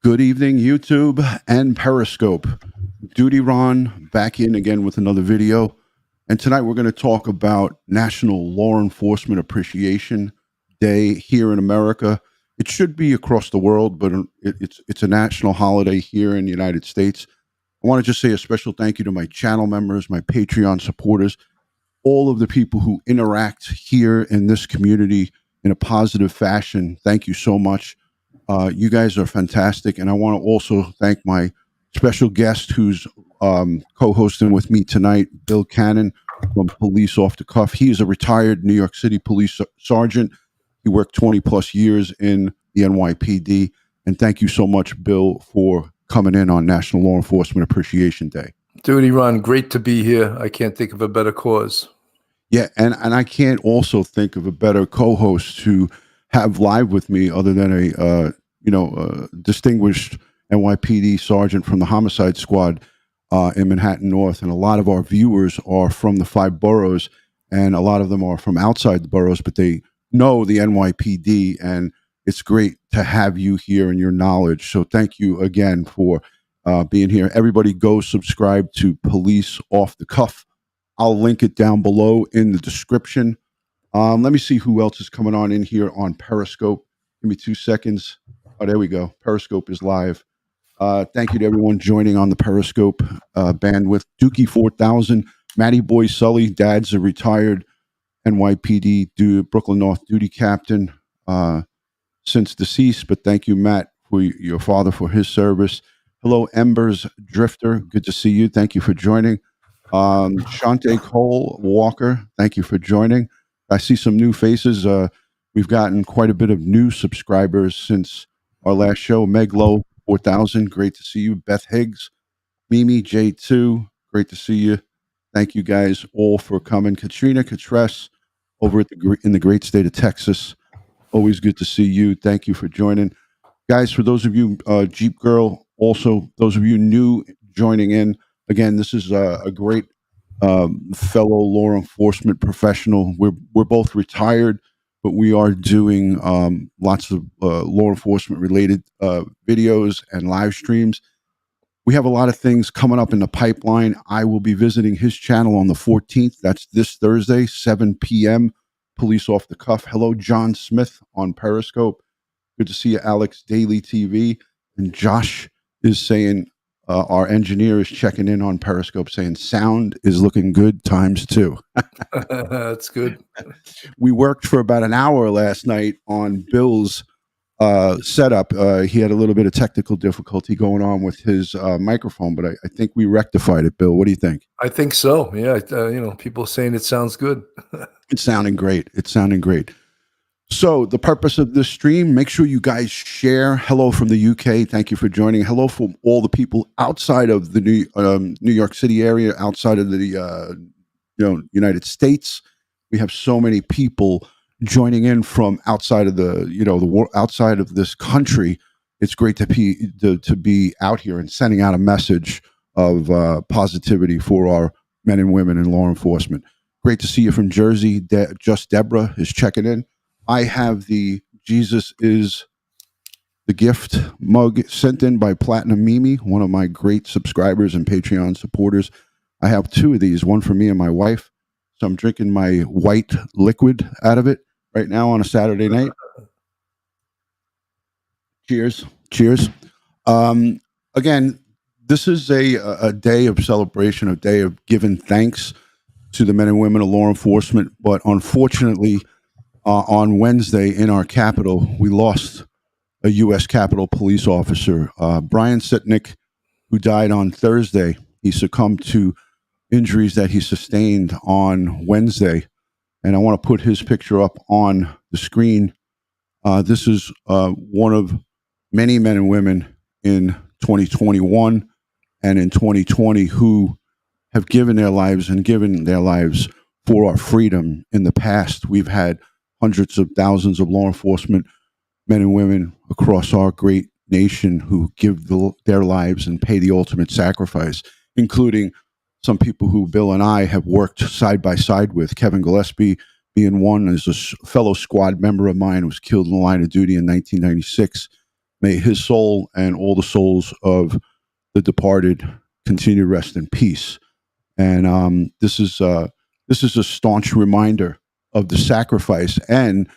Good evening, YouTube and Periscope. DutyRon back in again with another video. And tonight we're going to talk about National Law Enforcement Appreciation Day here in America. It should be across the world, but it's a national holiday here in the United States. I want to just say a special thank you to my channel members, my Patreon supporters, all of the people who interact here in this community in a positive fashion. Thank you so much. You guys are fantastic. And I want to also thank my special guest who's co-hosting with me tonight, Bill Cannon from Police Off the Cuff. He is a retired New York City police sergeant. He worked 20 plus years in the NYPD. And thank you so much, Bill, for coming in on National Law Enforcement Appreciation Day. DutyRon, great to be here. I can't think of a better cause. Yeah, and I can't also think of a better co-host to have live with me other than a distinguished NYPD sergeant from the homicide squad in Manhattan North. And a lot of our viewers are from the 5 boroughs, and a lot of them are from outside the boroughs, but they know the NYPD, and it's great to have you here and your knowledge. So thank you again for being here. Everybody go subscribe to Police Off the Cuff. I'll link it down below in the description. Let me see who else is coming on in here on Periscope. Give me 2 seconds. Oh, there we go. Periscope is live. Thank you to everyone joining on the Periscope bandwidth. Dookie 4000, Matty Boy Sully, Dad's a retired NYPD Brooklyn North duty captain since deceased, but thank you, Matt, for your father for his service. Hello, Embers Drifter. Good to see you. Thank you for joining. Shante Cole Walker, thank you for joining. I see some new faces. We've gotten quite a bit of new subscribers since our last show. Meglo 4000, great to see you. Beth Higgs, Mimi J2, great to see you. Thank you guys all for coming. Katrina Catress over at in the great state of Texas, always good to see you. Thank you for joining. Guys, for those of you, Jeep Girl, also those of you new joining in, again, this is a great fellow law enforcement professional. We're both retired, but we are doing lots of law enforcement related videos and live streams. We have a lot of things coming up in the pipeline. I will be visiting his channel on the 14th. That's this Thursday, 7 p.m. Police Off the Cuff. Hello, John Smith on Periscope. Good to see you, Alex Daily TV. And Josh is saying, our engineer is checking in on Periscope saying sound is looking good ×2. That's good. We worked for about an hour last night on Bill's setup. He had a little bit of technical difficulty going on with his microphone, but I think we rectified it. Bill, what do you think? I think so. Yeah. People saying it sounds good. It's sounding great. It's sounding great. So the purpose of this stream, make sure you guys share. Hello from the UK. Thank you for joining. Hello from all the people outside of the New York City area, outside of the United States. We have so many people joining in from outside of the outside of this country. It's great to be out here and sending out a message of positivity for our men and women in law enforcement. Great to see you from Jersey. Just Deborah is checking in. I have the Jesus is the Gift mug sent in by Platinum Mimi, one of my great subscribers and Patreon supporters. I have 2 of these, one for me and my wife. So I'm drinking my white liquid out of it right now on a Saturday night. Cheers. Cheers. Again, this is a day of celebration, a day of giving thanks to the men and women of law enforcement. But unfortunately, on Wednesday in our capital, we lost a U.S. Capitol police officer, Brian Sitnick, who died on Thursday. He succumbed to injuries that he sustained on Wednesday. And I want to put his picture up on the screen. This is one of many men and women in 2021 and in 2020 who have given their lives for our freedom. In the past, we've had hundreds of thousands of law enforcement men and women across our great nation who give their lives and pay the ultimate sacrifice, including some people who Bill and I have worked side by side with. Kevin Gillespie being one, as a fellow squad member of mine, was killed in the line of duty in 1996. May his soul and all the souls of the departed continue to rest in peace. And this is a staunch reminder of the sacrifice. And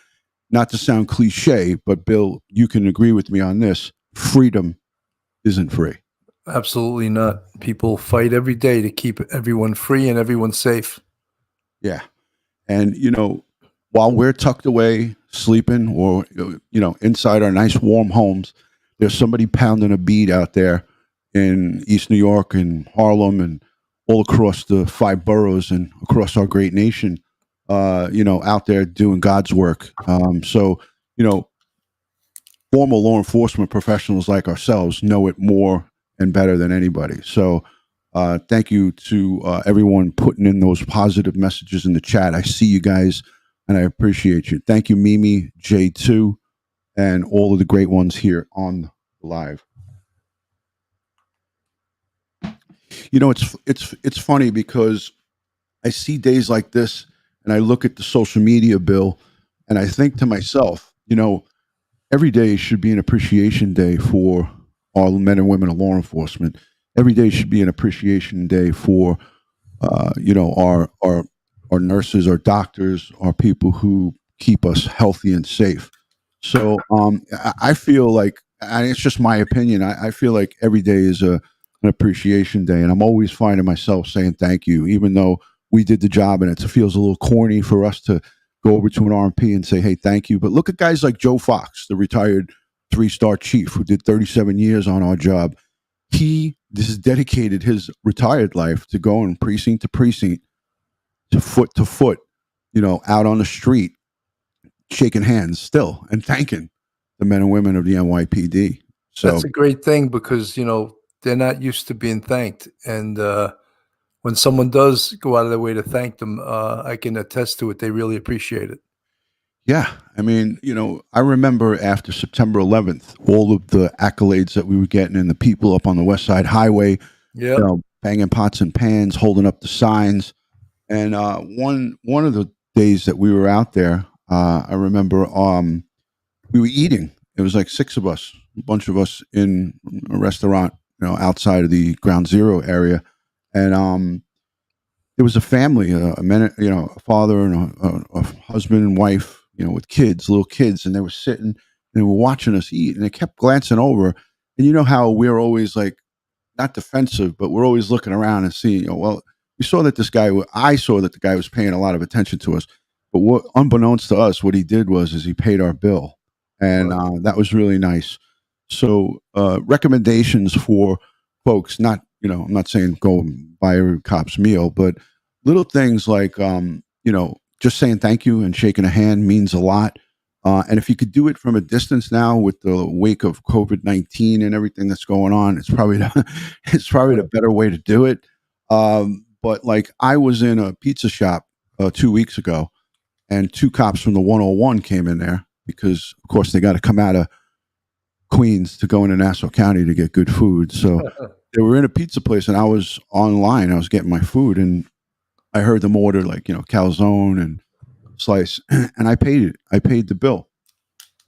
not to sound cliche, but Bill, you can agree with me on this: freedom isn't free. Absolutely not. People fight every day to keep everyone free and everyone safe. Yeah. And, while we're tucked away, sleeping, or, inside our nice warm homes, there's somebody pounding a beat out there in East New York and Harlem and all across the five boroughs and across our great nation, out there doing God's work. So, you know, former law enforcement professionals like ourselves know it more and better than anybody. So, thank you to everyone putting in those positive messages in the chat. I see you guys, and I appreciate you. Thank you, Mimi, J2, and all of the great ones here on the live. It's funny because I see days like this, and I look at the social media, Bill, and I think to myself, every day should be an appreciation day for all men and women of law enforcement. Every day should be an appreciation day for our nurses, our doctors, our people who keep us healthy and safe. So I feel like, and it's just my opinion, I feel like every day is an appreciation day, and I'm always finding myself saying thank you, even though we did the job, and it feels a little corny for us to go over to an RMP and say, hey, thank you. But look at guys like Joe Fox, the retired 3-star chief who did 37 years on our job. He has dedicated his retired life to going precinct to precinct, to foot, out on the street, shaking hands still and thanking the men and women of the NYPD. So That's a great thing because, they're not used to being thanked. And when someone does go out of their way to thank them, I can attest to it. They really appreciate it. yeah, I mean, I remember after September 11th, all of the accolades that we were getting, and the people up on the West Side Highway, Yeah. banging pots and pans, holding up the signs. And one of the days that we were out there, I remember we were eating. It was like 6 of us, a bunch of us in a restaurant, outside of the Ground Zero area, and there was a family, a father and a husband and wife, with kids, little kids, and they were sitting and they were watching us eat, and they kept glancing over, and you know how we're always like, not defensive, but we're always looking around and seeing, well, I saw that the guy was paying a lot of attention to us, but what, unbeknownst to us, what he did is he paid our bill, and Right. that was really nice. So, recommendations for folks, not, I'm not saying go and buy a cop's meal, but little things like, just saying thank you and shaking a hand means a lot. And if you could do it from a distance now with the wake of COVID-19 and everything that's going on, it's probably it's probably the Right. better way to do it. But like, I was in a pizza shop 2 weeks ago, and 2 cops from the 101 came in there because, of course, they got to come out of Queens to go into Nassau County to get good food. So they were in a pizza place, and I was online. I was getting my food, and I heard them order, like, calzone and slice, and I paid it. I paid the bill,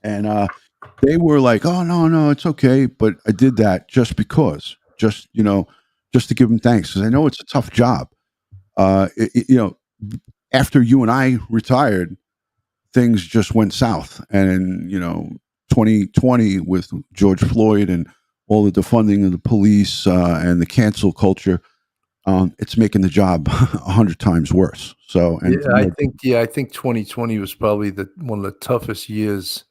and they were like, "Oh, no, no, it's okay." But I did that just because, just to give them thanks, because I know it's a tough job. After you and I retired, things just went south, and 2020 with George Floyd and all the defunding of the police and the cancel culture, it's making the job 100 times worse. So, and for more, I think 2020 was probably one of the toughest years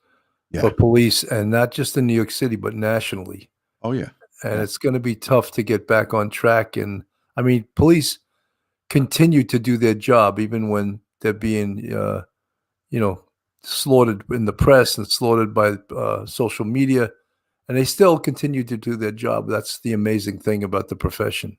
for yeah, police, and not just in New York City, but nationally. oh yeah, And yeah, it's gonna be tough to get back on track, and, I mean, police continue to do their job even when they're being, you know, slaughtered in the press and slaughtered by, social media, and they still continue to do their job. That's the amazing thing about the profession.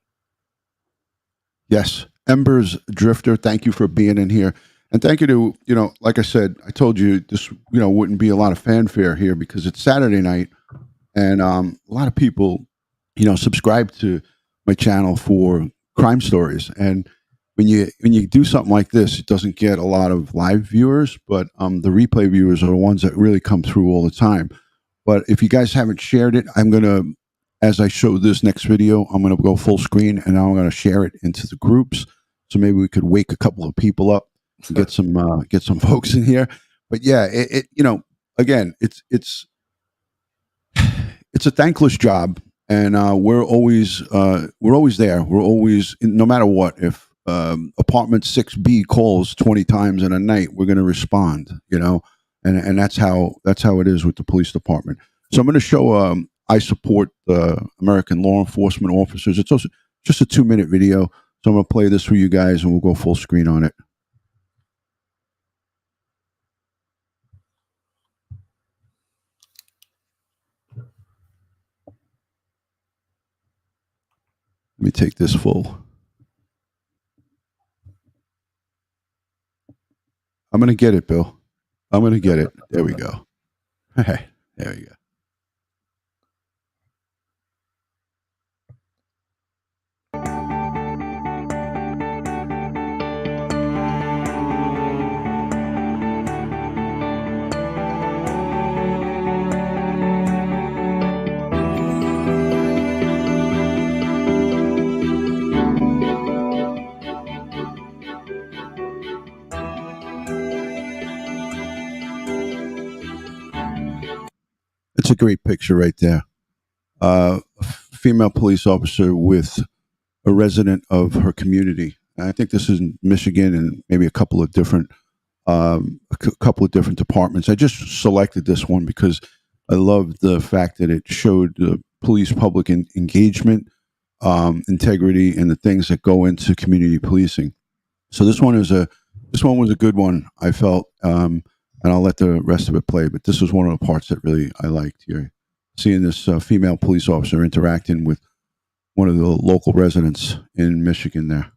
yes. Embers Drifter, thank you for being in here, and thank you to, like I said, I told you this, wouldn't be a lot of fanfare here because it's Saturday night, and a lot of people, subscribe to my channel for crime stories. And when you do something like this, it doesn't get a lot of live viewers, but the replay viewers are the ones that really come through all the time. But if you guys haven't shared it, I'm gonna, as I show this next video, I'm gonna go full screen and I'm gonna share it into the groups. So maybe we could wake a couple of people up and get some folks in here. But yeah, again, it's a thankless job, and we're always there. We're always, no matter what. If apartment 6B calls 20 times in a night, we're going to respond. And that's how it is with the police department. So I'm going to show. I support the American law enforcement officers. It's also just a 2-minute video. So I'm going to play this for you guys, and we'll go full screen on it. Let me take this full. I'm going to get it, Bill. I'm going to get it. There we go. Hey, there you go. It's a great picture right there. A female police officer with a resident of her community. And I think this is in Michigan and maybe a couple of different departments. I just selected this one because I love the fact that it showed the police public engagement, integrity, and the things that go into community policing. So this one was a good one, I felt, and I'll let the rest of it play. But this was one of the parts that really I liked here, seeing this female police officer interacting with one of the local residents in Michigan there.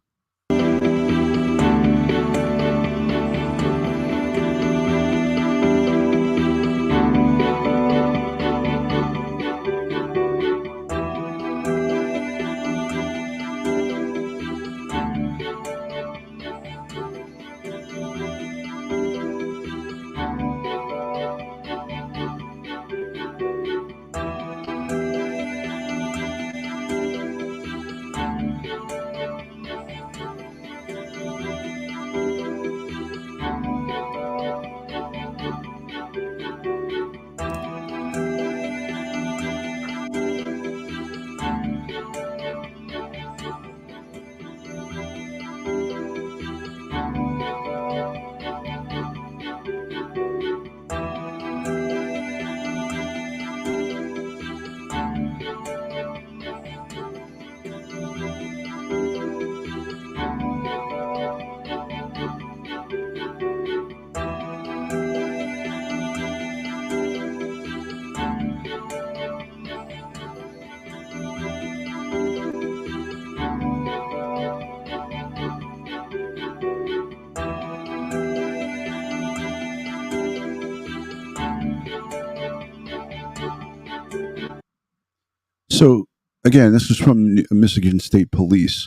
So again, this is from Michigan State Police.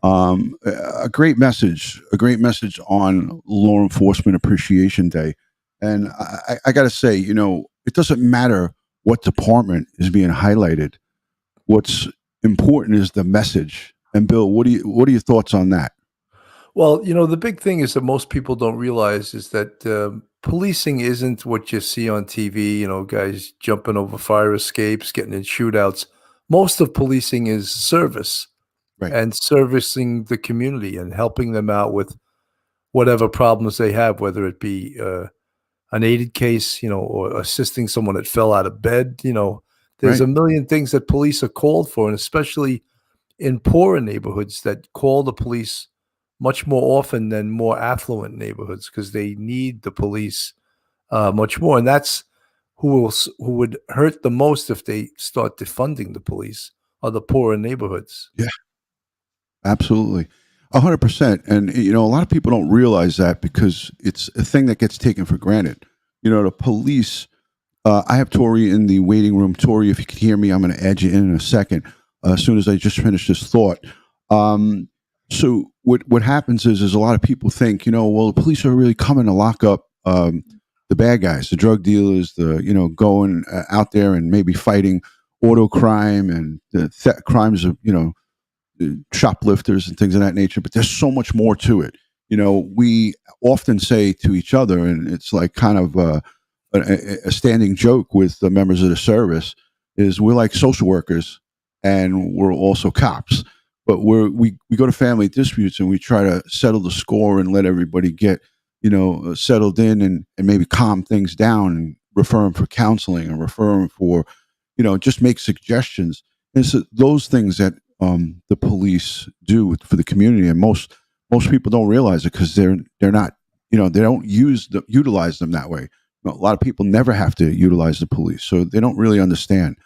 A great message on Law Enforcement Appreciation Day. And I got to say, it doesn't matter what department is being highlighted. What's important is the message. And Bill, what are your thoughts on that? Well, the big thing is that most people don't realize is that policing isn't what you see on TV, guys jumping over fire escapes, getting in shootouts. Most of policing is service Right. and servicing the community and helping them out with whatever problems they have, whether it be an aided case, or assisting someone that fell out of bed. There's Right. a million things that police are called for, and especially in poorer neighborhoods that call the police much more often than more affluent neighborhoods because they need the police much more. And that's who would hurt the most if they start defunding the police are the poorer neighborhoods. Yeah, absolutely. 100%. And, a lot of people don't realize that because it's a thing that gets taken for granted. The police, I have Tori in the waiting room. Tori, if you can hear me, I'm going to add you in a second, as soon as I just finish this thought. So what happens is a lot of people think, well, the police are really coming to lock up the bad guys, the drug dealers, the going out there and maybe fighting auto crime and the crimes of shoplifters and things of that nature. But there's so much more to it. We often say to each other, and it's like kind of a standing joke with the members of the service, is we're like social workers and we're also cops. But we go to family disputes and we try to settle the score and let everybody get settled in and maybe calm things down and refer them for counseling and refer them for just make suggestions. And so those things that the police do for the community, and most people don't realize it because they're not they don't utilize them that way. A lot of people never have to utilize the police, so they don't really understand.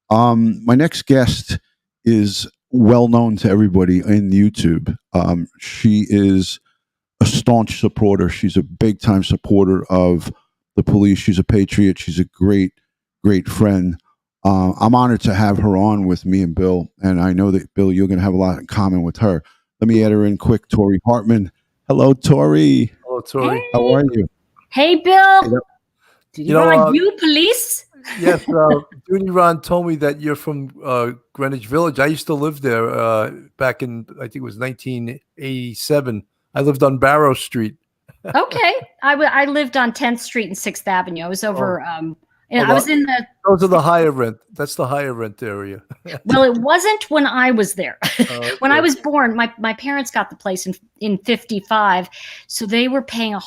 My next guest is well known to everybody in YouTube. She is a staunch supporter. She's a big time supporter of the police. She's a patriot. She's a great friend. I'm honored to have her on with me and Bill, and I know that, Bill, you're going to have a lot in common with her. Let me add her in quick. Tori Hartman. Hello, Tori. Hello, Tori. Hey. How are you? Hey, Bill. Did you police? Yes, DutyRon told me that you're from Greenwich Village. I used to live there back in, I think it was 1987. I lived on Barrow Street. Okay. I lived on 10th Street and 6th Avenue. I was over, I was in the... Those are the higher rent. That's the higher rent area. Well, it wasn't when I was there. Okay. When I was born, my parents got the place in 55. So they were paying a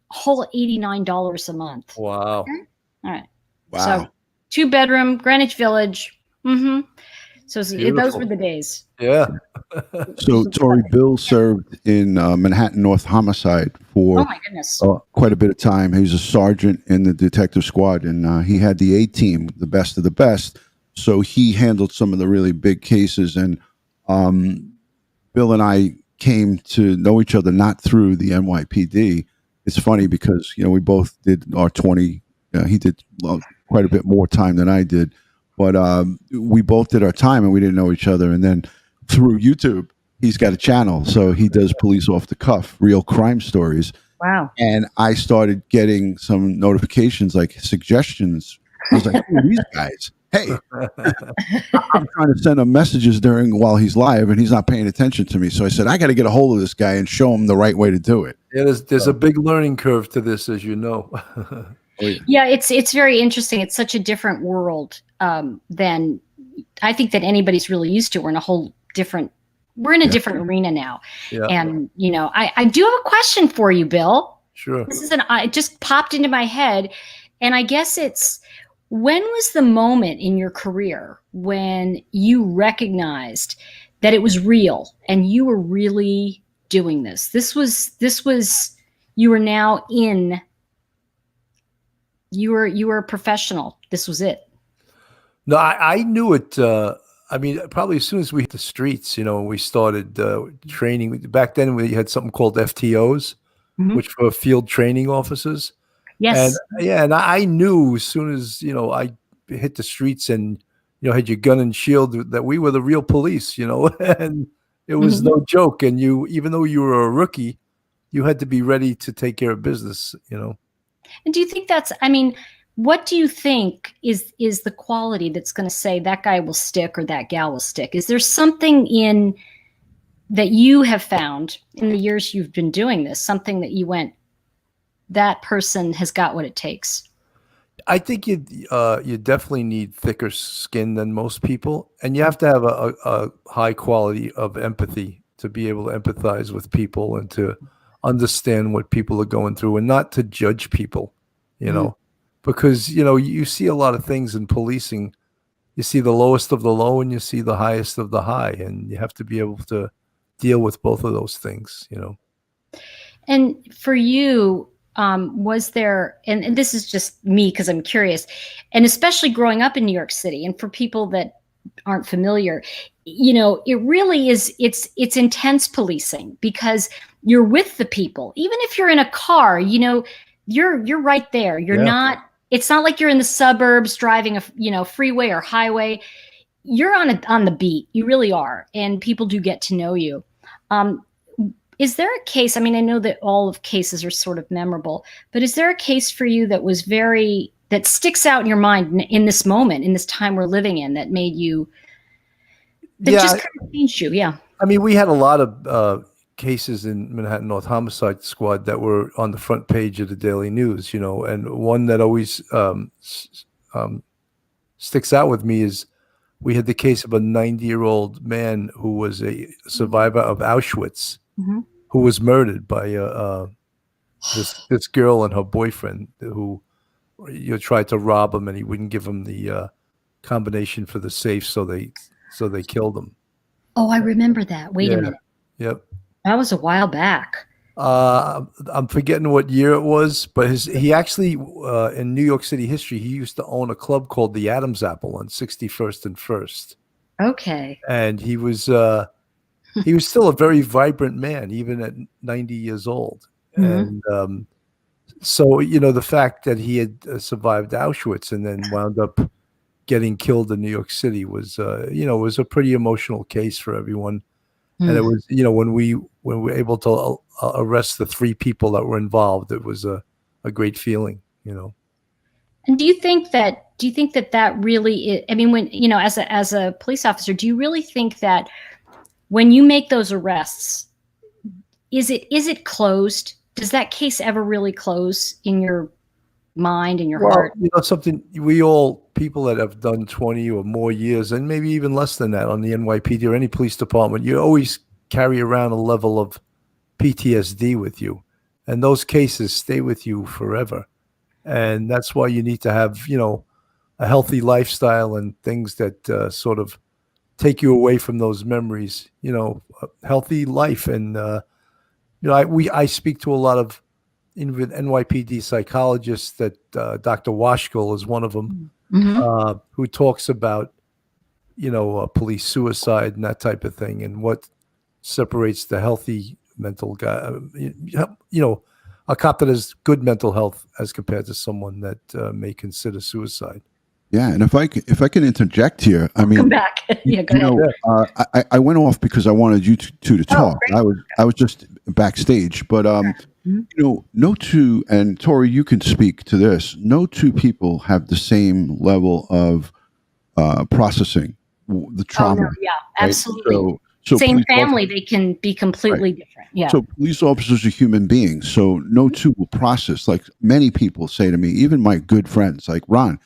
whole $89 a month. Wow. Okay? All right. Wow. So 2-bedroom, Greenwich Village. Mm-hmm. So those were the days. Yeah. So Tori, Bill served in Manhattan North Homicide for Oh my goodness. quite a bit of time. He was a sergeant in the detective squad, and he had the A team, the best of the best. So he handled some of the really big cases. And Bill and I came to know each other not through the NYPD. It's funny because we both did our 20. He did quite a bit more time than I did, but we both did our time and we didn't know each other. And then through YouTube, he's got a channel, so he does police off the cuff, real crime stories. Wow. And I started getting some notifications, like suggestions. I was like, who are these guys? Hey, I'm trying to send him messages while he's live and he's not paying attention to me. So I said, I got to get a hold of this guy and show him the right way to do it. Yeah, there's a big learning curve to this, as you know. Yeah, it's very interesting. It's such a different world than I think that anybody's really used to. We're in a different arena now. Yeah. And I do have a question for you, Bill. Sure. It just popped into my head, and I guess it's, when was the moment in your career when you recognized that it was real and you were really doing this? This was you were now in. You were a professional. This was it. No, I knew it. I mean, probably as soon as we hit the streets, we started training. Back then, we had something called FTOs, which were field training officers. Yes. And I knew as soon as I hit the streets and had your gun and shield that we were the real police. And it was no joke. And even though you were a rookie, you had to be ready to take care of business. And do you think what do you think is the quality that's going to say that guy will stick or that gal will stick? Is there something that you have found in the years you've been doing this, something that you went, that person has got what it takes? I think you definitely need thicker skin than most people, and you have to have a high quality of empathy to be able to empathize with people and to understand what people are going through and not to judge people, because you see a lot of things in policing. You see the lowest of the low and you see the highest of the high, and you have to be able to deal with both of those things. And for you, was there, and this is just me because I'm curious, and especially growing up in New York City, and for people that aren't familiar, it really is, it's intense policing because you're with the people. Even if you're in a car, you're right there. You're not, it's not like you're in the suburbs driving a freeway or highway. You're on the beat. You really are. And people do get to know you. Is there a case, I mean, I know that all of cases are sort of memorable, but is there a case for you that was that sticks out in your mind in this moment, in this time we're living in, that made you, that Yeah, just kind of changed you? Yeah. I mean, we had a lot of cases in Manhattan North Homicide Squad that were on the front page of the Daily News, you know, and one that always sticks out with me is we had the case of a 90-year-old man who was a survivor of Auschwitz, Mhm. who was murdered by this girl and her boyfriend who tried to rob him, and he wouldn't give him the combination for the safe, so they killed him. Oh, I remember that. Wait a Yeah. minute. Yep. That was a while back. I'm forgetting what year it was, but he actually in New York City history, he used to own a club called the Adam's Apple on 61st and First, Okay. and he was still a very vibrant man even at 90 years old. Mhm. And so, you know, the fact that he had survived Auschwitz and then wound up getting killed in New York City was, was a pretty emotional case for everyone. And it was, you know, when we were able to arrest the 3 people that were involved, it was a great feeling, you know. And do you think that that really I mean, when, you know, as a police officer, do you really think that when you make those arrests, is it closed? Does that case ever really close in your mind, in your Well, heart? you know, something people that have done 20 or more years, and maybe even less than that on the NYPD or any police department, you always carry around a level of PTSD with you. And those cases stay with you forever. And that's why you need to have, you know, a healthy lifestyle and things that sort of take you away from those memories, you know, a healthy life. And, you know, I speak to a lot of NYPD psychologists that Dr. Washkill is one of them, Mhm. who talks about, you know, police suicide and that type of thing, and what separates the healthy mental guy, you know, a cop that has good mental health as compared to someone that may consider suicide. Yeah, and if I can interject here, I Come mean, back. Yeah, go you ahead. know, I went off because I wanted you to Oh, talk. great. I was just backstage, but Mhm. you know, no two, and Tori, you can speak to this. No two people have the same level of processing the Oh, no, trauma, yeah, right? absolutely. So Same police family, officers, they can be right? completely different. Yeah. So police officers are human beings. So no two will process. Like many people say to me, even my good friends, like Ron,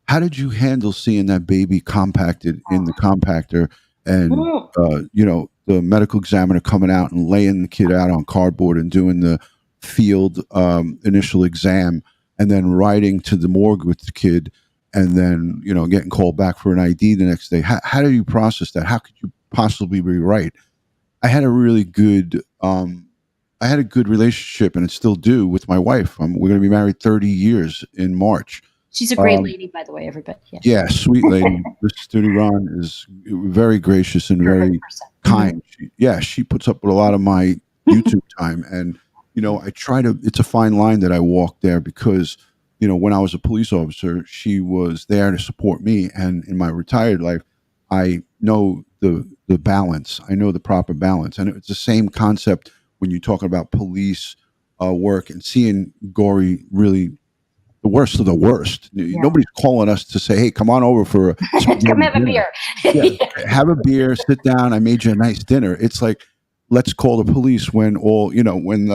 how did you handle seeing that baby compacted in the compactor and Mm. you know, the medical examiner coming out and laying the kid out on cardboard and doing the field initial exam and then riding to the morgue with the kid and then, you know, getting called back for an ID the next day? How do you process that? How could you possibly be right? I had a really good I had a good relationship and I still do with my wife. We're going to be married 30 years in March. She's a great Um, lady, by the way, everybody. Yeah. yeah, sweet lady. This DutyRon is very gracious and Perfect very person. Mhm. kind. She puts up with a lot of my YouTube time, and you know, I try to. It's a fine line that I walk there because you know, when I was a police officer, she was there to support me, and in my retired life, I know the balance. I know the proper balance, and it's the same concept when you're talking about police work and seeing gory really the worst of the worst. Yeah. Nobody's calling us to say, "Hey, come on over for a Come spaghetti have a dinner." beer. Yeah, Yeah. have a beer, sit down. I made you a nice dinner. It's like, let's call the police when all you know when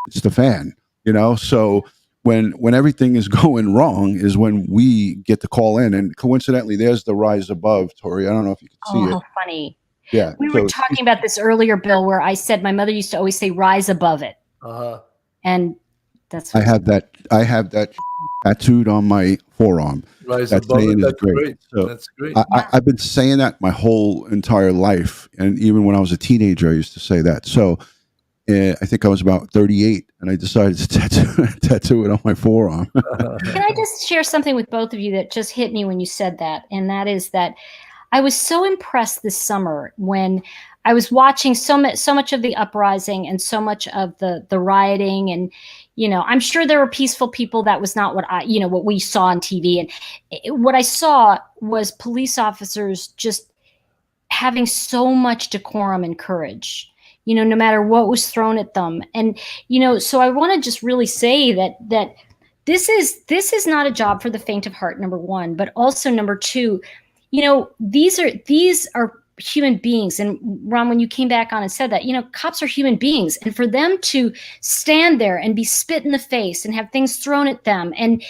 it's the fan. You know, so when everything is going wrong is when we get the call in, and coincidentally, there's the rise above. Tori, I don't know if you can see Oh, it. how funny. Yeah, We were so talking about this earlier, Bill, where I said my mother used to always say, "Rise above it," Uh-huh. and that's I what's have that. I have that tattooed on my forearm. Rise That above it. saying is That's great. great. So That's great. yeah. I've been saying that my whole entire life, and even when I was a teenager, I used to say that. So I think I was about 38, and I decided to tattoo it on my forearm. Can I just share something with both of you that just hit me when you said that? And that is that I was so impressed this summer when I was watching so much of the uprising and so much of the rioting, and you know, I'm sure there were peaceful people. That was not what we saw on TV. And what I saw was police officers just having so much decorum and courage. no matter what was thrown at them. And, so I want to just really say that this is not a job for the faint of heart, number one, but also number two, these are human beings. And Ron, when you came back on and said that, cops are human beings, and for them to stand there and be spit in the face and have things thrown at them, and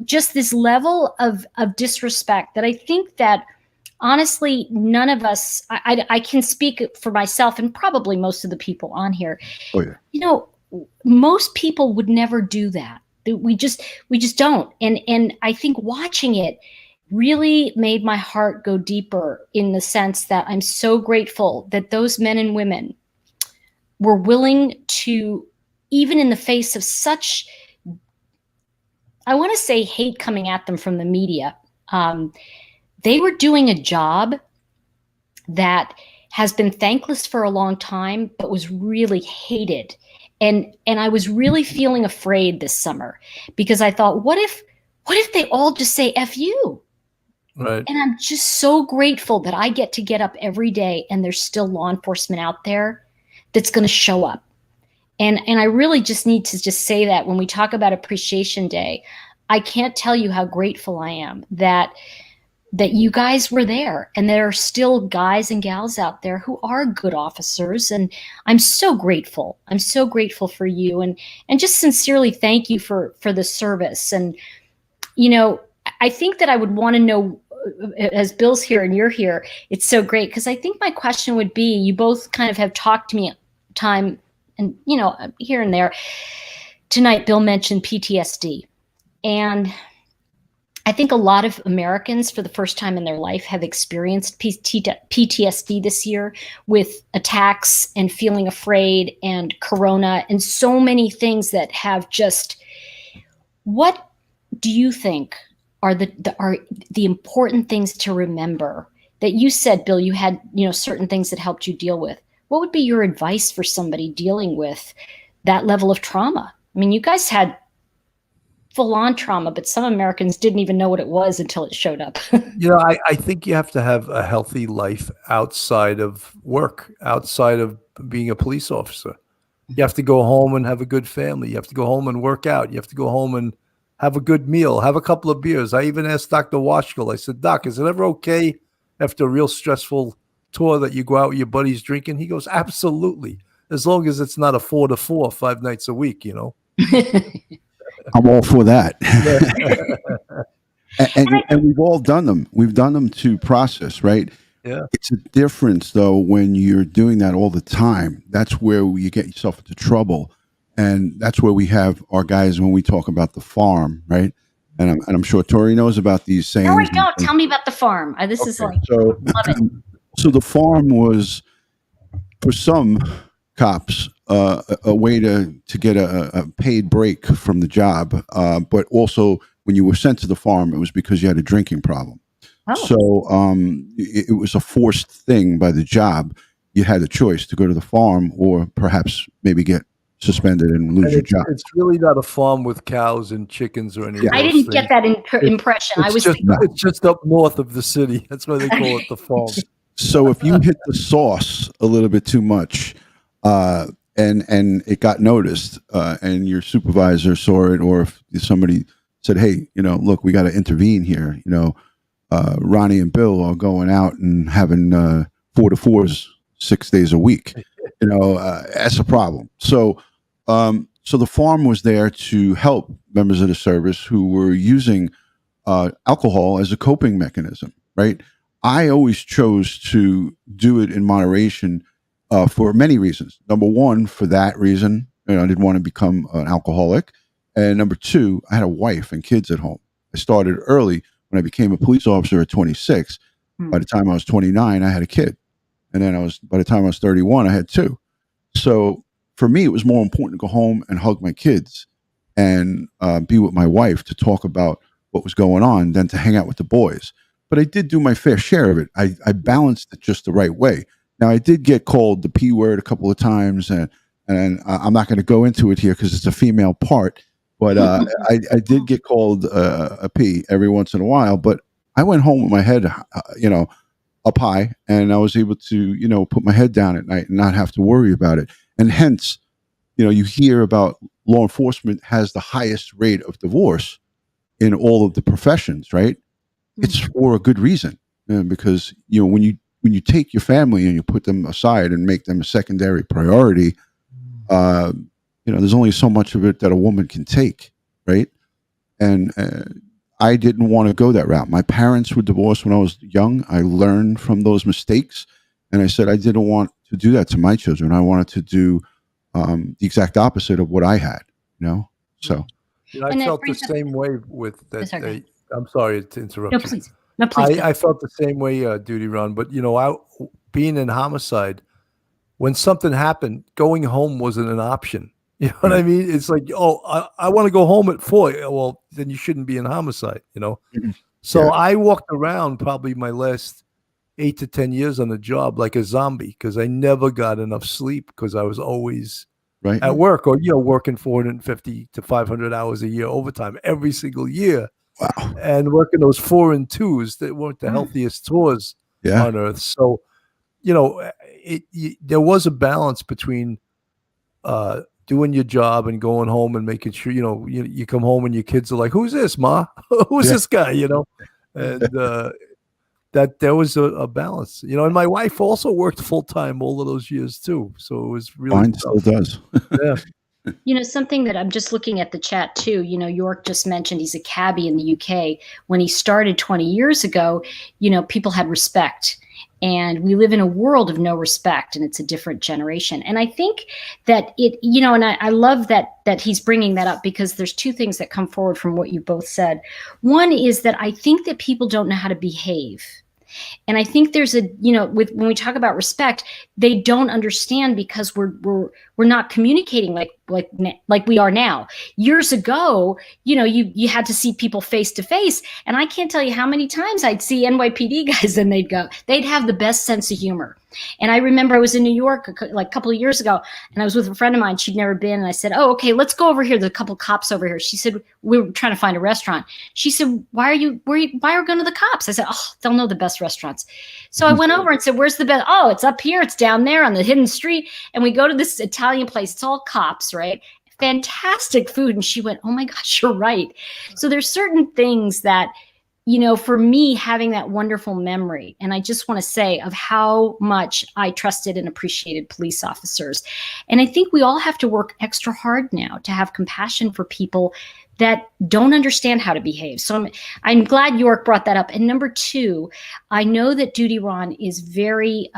just this level of disrespect that I think that honestly none of us, I can speak for myself and probably most of the people on here. Oh yeah. Most people would never do that. We just don't. And I think watching it really made my heart go deeper, in the sense that I'm so grateful that those men and women were willing to, even in the face of such, I want to say, hate coming at them from the media, they were doing a job that has been thankless for a long time, but was really hated. And I was really feeling afraid this summer, because I thought, what if they all just say F you? Right. And I'm just so grateful that I get up every day and there's still law enforcement out there that's going to show up. And I really just need to just say that when we talk about Appreciation Day, I can't tell you how grateful I am that you guys were there, and there are still guys and gals out there who are good officers. And I'm so grateful. I'm so grateful for you, and just sincerely thank you for the service. And, I think that I would want to know, as Bill's here and you're here, it's so great, because I think my question would be, you both kind of have talked to me time and, here and there. Tonight, Bill mentioned PTSD. And I think a lot of Americans, for the first time in their life, have experienced PTSD this year, with attacks and feeling afraid and Corona and so many things that have just, what do you think are the important things to remember that you said, Bill, you had, certain things that helped you deal with? What would be your advice for somebody dealing with that level of trauma? I mean, you guys had full-on trauma, but some Americans didn't even know what it was until it showed up. I think you have to have a healthy life outside of work, outside of being a police officer. You have to go home and have a good family. You have to go home and work out. You have to go home and have a good meal, have a couple of beers. I even asked Dr. Washkill, I said, Doc, is it ever okay after a real stressful tour that you go out with your buddies drinking? He goes, absolutely, as long as it's not a 4 to 4, 5 nights a week, I'm all for that. and we've all done them. We've done them to process, right? Yeah. It's a difference, though, when you're doing that all the time. That's where you get yourself into trouble. And that's where we have our guys when we talk about the farm, right? And I'm sure Tori knows about these sayings. No, I don't. Tell me about the farm. This is like, so, love it. So the farm was, for some cops, a way to get a paid break from the job. But also, when you were sent to the farm, it was because you had a drinking problem. Oh. So it was a forced thing by the job. You had a choice to go to the farm or perhaps maybe get suspended and lose your job. It's really not a farm with cows and chickens or anything. I didn't get that impression. It's just up north of the city. That's why they call it the farm. So if you hit the sauce a little bit too much, and it got noticed, and your supervisor saw it, or if somebody said, "Hey, look, we got to intervene here," Ronnie and Bill are going out and having 4 to 4s 6 days a week. That's a problem. So the farm was there to help members of the service who were using alcohol as a coping mechanism, right? I always chose to do it in moderation for many reasons. Number one, for that reason, I didn't want to become an alcoholic. And number two, I had a wife and kids at home. I started early when I became a police officer at 26. By the time I was 29, I had a kid. And then by the time I was 31, I had 2. So for me, it was more important to go home and hug my kids and be with my wife to talk about what was going on than to hang out with the boys. But I did do my fair share of it. I balanced it just the right way. Now, I did get called the P word a couple of times, and I'm not going to go into it here because it's a female part, but I did get called a P every once in a while. But I went home with my head, up high, and I was able to, put my head down at night and not have to worry about it. And hence, you hear about law enforcement has the highest rate of divorce in all of the professions, right? It's for a good reason, because when you take your family and you put them aside and make them a secondary priority, there's only so much of it that a woman can take, right? And I didn't want to go that route. My parents were divorced when I was young. I learned from those mistakes, and I said I didn't want to do that to my children. I wanted to do the exact opposite of what I had, So I felt the same way with that. I'm sorry to interrupt you. Please. No, please. I felt the same way, DutyRon. But being in homicide, when something happened, going home wasn't an option. You know what I mean? It's like, I want to go home at 4. Well, then you shouldn't be in homicide, So I walked around probably my last 8 to 10 years on the job like a zombie, because I never got enough sleep, because I was always at work, or working 450 to 500 hours a year overtime every single year. Wow. And working those 4 and 2s that weren't the healthiest tours on earth. So, there was a balance between doing your job and going home and making sure, you come home and your kids are like, "Who's this, Ma? Who's this guy?" And that there was a balance, and my wife also worked full time all of those years too. So it was really mine still does. Yeah. Something that I'm just looking at the chat too, York just mentioned he's a cabbie in the UK. When he started 20 years ago, people had respect. And we live in a world of no respect, and it's a different generation. And I think that and I love that he's bringing that up, because there's 2 things that come forward from what you both said. One is that I think that people don't know how to behave. And I think there's when we talk about respect, they don't understand, because we're not communicating like we are now. Years ago, you had to see people face to face, and I can't tell you how many times I'd see NYPD guys and they'd have the best sense of humor. And I remember I was in New York a couple of years ago, and I was with a friend of mine. She'd never been, and I said, "Oh, okay, let's go over here. There's a couple cops over here." She said, "We were trying to find a restaurant." She said, why are we going to the cops?" I said, "Oh, they'll know the best restaurants." So I went over and said, "Where's the best?" "Oh, it's up here. It's down there on the hidden street." And we go to this Italian place. It's all cops, right? Fantastic food. And she went, "Oh my gosh, you're right." So there's certain things that, for me, having that wonderful memory, and I just want to say of how much I trusted and appreciated police officers. And I think we all have to work extra hard now to have compassion for people that don't understand how to behave. So I'm glad York brought that up. And number 2, I know that DutyRon is very,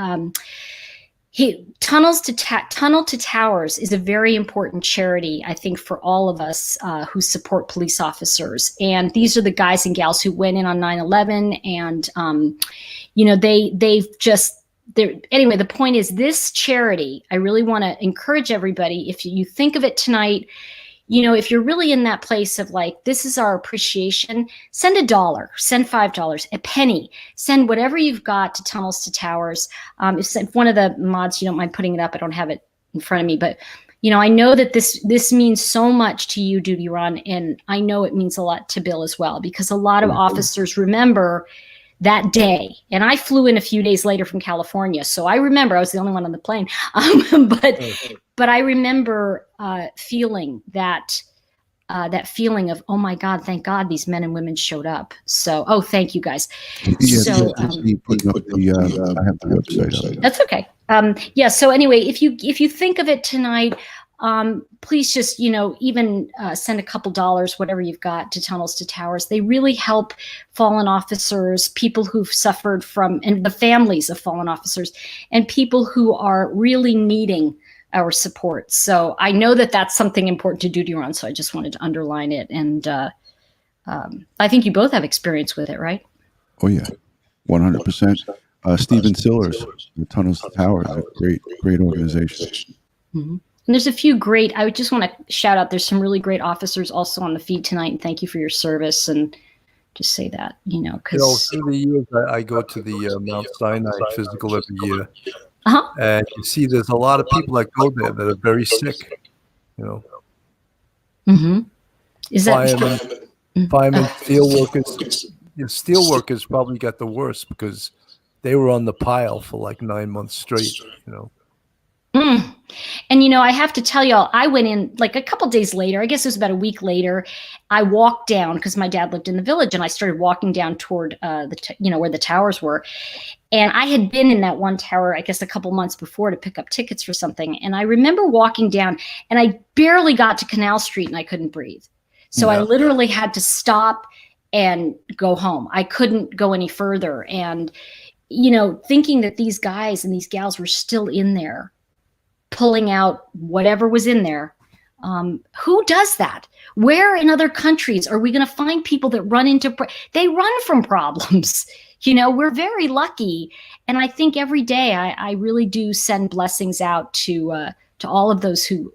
Tunnel to Towers is a very important charity, I think, for all of us who support police officers. And these are the guys and gals who went in on 9/11, and anyway, the point is, this charity, I really want to encourage everybody, if you think of it tonight, if you're really in that place of like, this is our appreciation, send $1, send $5, a penny, send whatever you've got to Tunnels to Towers. If one of the mods, you don't mind putting it up, I don't have it in front of me, but I know that this means so much to you, DutyRon, and I know it means a lot to Bill as well, because a lot of officers remember that day. And I flew in a few days later from California, so I remember I was the only one on the plane. But I remember feeling that feeling of, oh my God, thank God these men and women showed up. So, thank you guys. So, I have the website. That's okay. So anyway, if you think of it tonight, please just, even send a couple dollars, whatever you've got, to Tunnels to Towers. They really help fallen officers, people who've suffered from, and the families of fallen officers, and people who are really needing our support. So I know that that's something important to DutyRon, so I just wanted to underline it. And I think you both have experience with it, right? Oh yeah, 100%. Stephen Sillers, Tunnels to Towers, a great organization. Mm-hmm. And there's a few great, I just want to shout out, there's some really great officers also on the feed tonight, and thank you for your service. And just say that, because through the years, I go to the Mount Sinai physical every year. And you see there's a lot of people that go there that are very sick, Mm-hmm. Is that firemen, steel workers? Steel workers probably got the worst, because they were on the pile for like 9 months straight, you know. Mm. And, you know, I have to tell y'all, I went in like a couple days later, I guess it was about a week later. I walked down because my dad lived in the village, and I started walking down toward where the towers were. And I had been in that one tower, I guess, a couple months before to pick up tickets for something. And I remember walking down, and I barely got to Canal Street and I couldn't breathe. So I literally had to stop and go home. I couldn't go any further. And, you know, thinking that these guys and these gals were still in there, pulling out whatever was in there. Who does that? Where in other countries are we going to find people that they run from problems? You know, we're very lucky. And I think every day I really do send blessings out to all of those who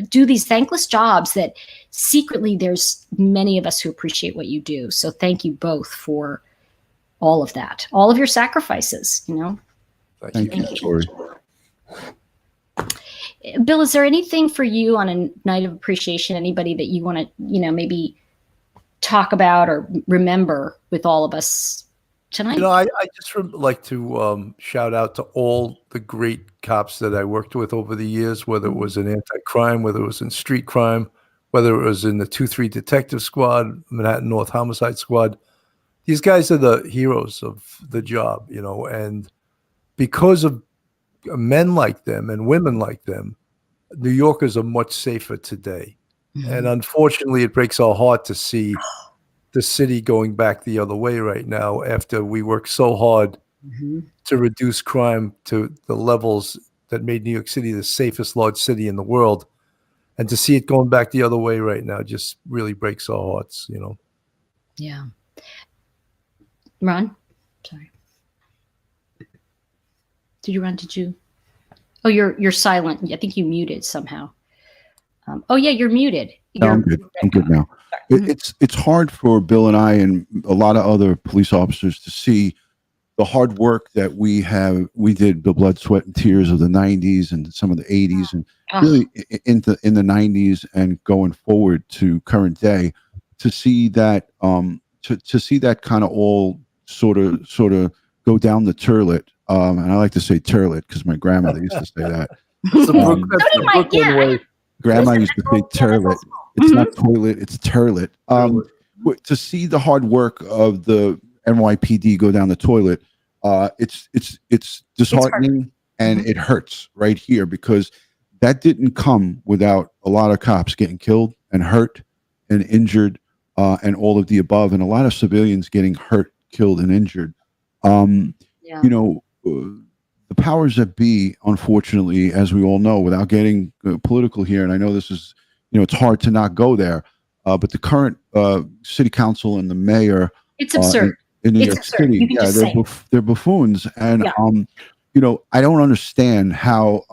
do these thankless jobs that secretly there's many of us who appreciate what you do. So thank you both for all of that, all of your sacrifices, you know. Thank you, Tori. Bill, is there anything for you on a night of appreciation, anybody that you want to, you know, maybe talk about or remember with all of us tonight? You know, I just like to shout out to all the great cops that I worked with over the years, whether it was in anti-crime, whether it was in street crime, whether it was in the 2-3 Detective Squad, Manhattan North Homicide Squad. These guys are the heroes of the job, you know, and because of men like them and women like them, New Yorkers are much safer today. Mm-hmm. And unfortunately, it breaks our heart to see the city going back the other way right now after we worked so hard to reduce crime to the levels that made New York City the safest large city in the world. And to see it going back the other way right now just really breaks our hearts, you know. Yeah. Ron? Sorry. Did you? Oh, you're silent. I think you muted somehow. Oh yeah, you're muted. I'm good. I'm good now. It's hard for Bill and I and a lot of other police officers to see the hard work that we did, the blood, sweat, and tears of the 90s and some of the 80s, and really in the 90s and going forward to current day, to see that to see that kind of all sort of go down the turlet. And I like to say turlet because my grandmother used to say that. That's the Brooklyn way. Grandma used to say turlet. It's not toilet, it's turlet. To see the hard work of the NYPD go down the toilet, it's disheartening and it hurts right here, because that didn't come without a lot of cops getting killed and hurt and injured and all of the above, and a lot of civilians getting hurt, killed, and injured. You know, the powers that be, unfortunately, as we all know, without getting political here, and I know this is, you know, it's hard to not go there, but the current city council and the mayor, it's absurd. In New York City, yeah, they're buffoons, and you know, I don't understand how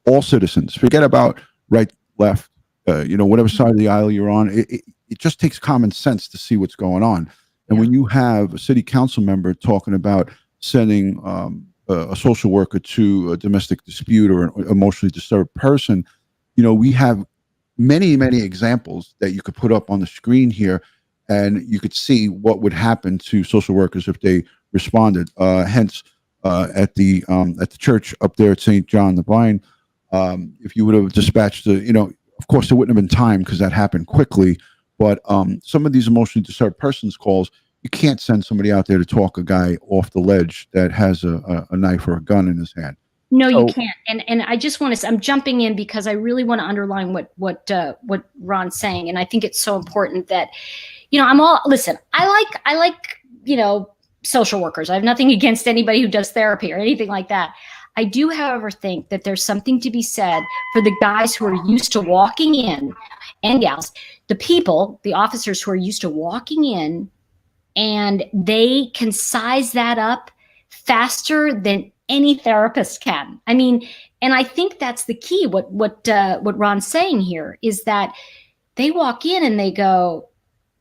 all citizens, forget about right, left, you know, whatever side of the aisle you're on, it just takes common sense to see what's going on. And when you have a city council member talking about sending a social worker to a domestic dispute or an emotionally disturbed person, you know, we have many examples that you could put up on the screen here, and you could see what would happen to social workers if they responded. Hence, at the church up there at St. John the Vine, if you would have dispatched you know, of course there wouldn't have been time because that happened quickly, but some of these emotionally disturbed persons calls, you can't send somebody out there to talk a guy off the ledge that has a knife or a gun in his hand. No, you can't. And I just want to, I'm jumping in because I really want to underline what Ron's saying. And I think it's so important that, you know, listen, I like, you know, social workers. I have nothing against anybody who does therapy or anything like that. I do, however, think that there's something to be said for the guys who are used to walking in, and gals, the officers who are used to walking in, and they can size that up faster than any therapist can. I mean, and I think that's the key. What Ron's saying here is that they walk in and they go,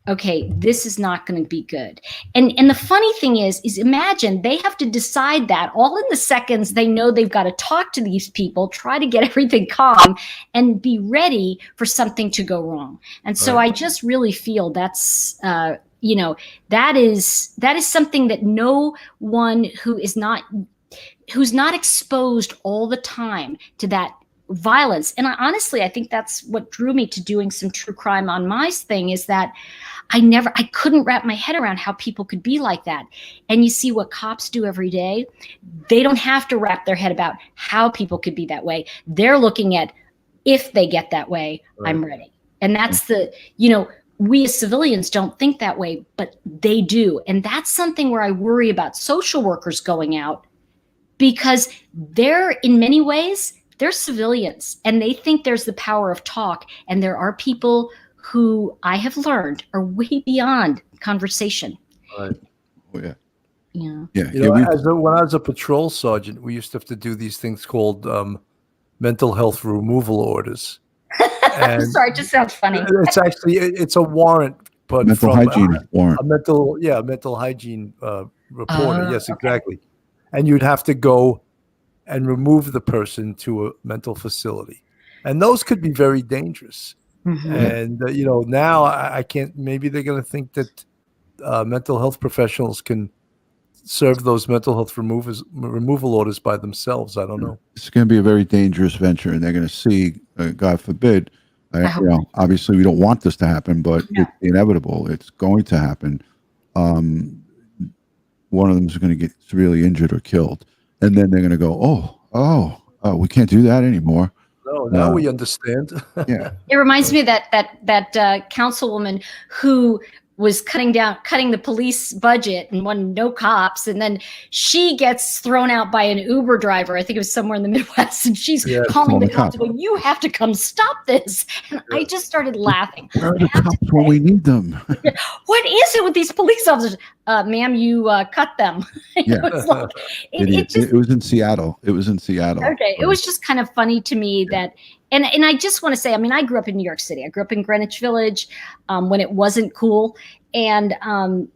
okay, this is not going to be good. And the funny thing is imagine they have to decide that all in the seconds they know they've got to talk to these people, try to get everything calm, and be ready for something to go wrong. And so I just really feel that's that is something that no one who's not exposed all the time to that violence. And honestly, I think that's what drew me to doing some true crime on my thing, is that I couldn't wrap my head around how people could be like that. And you see what cops do every day. They don't have to wrap their head about how people could be that way. They're looking at, if they get that way, right, I'm ready. And that's we as civilians don't think that way, but they do. And that's something where I worry about social workers going out, because in many ways, they're civilians and they think there's the power of talk. And there are people who I have learned are way beyond conversation. Right. Oh, yeah. Yeah. When I was a patrol sergeant, we used to have to do these things called mental health removal orders. I'm sorry, it just sounds funny. It's a warrant, but mental hygiene warrant. A mental hygiene reporter. Yes, exactly. And you'd have to go and remove the person to a mental facility, and those could be very dangerous. Mm-hmm. And now I can't. Maybe they're going to think that mental health professionals can serve those mental health removal orders by themselves. I don't know. It's going to be a very dangerous venture, and they're going to see, God forbid. Obviously, we don't want this to happen, but it's inevitable. It's going to happen. One of them is going to get severely injured or killed, and then they're going to go, "Oh, we can't do that anymore." No, now we understand. Yeah, it reminds me of that councilwoman who was cutting the police budget and wanted no cops, and then she gets thrown out by an Uber driver. I think it was somewhere in the Midwest, and she's calling the cops going, "You have to come stop this!" And I just started laughing. Where are the cops when we need them? What is it with these police officers? Ma'am, you cut them. Yeah. It was in Seattle. Okay, it was just kind of funny to me that. And I just want to say, I mean, I grew up in New York City. I grew up in Greenwich Village when it wasn't cool. And,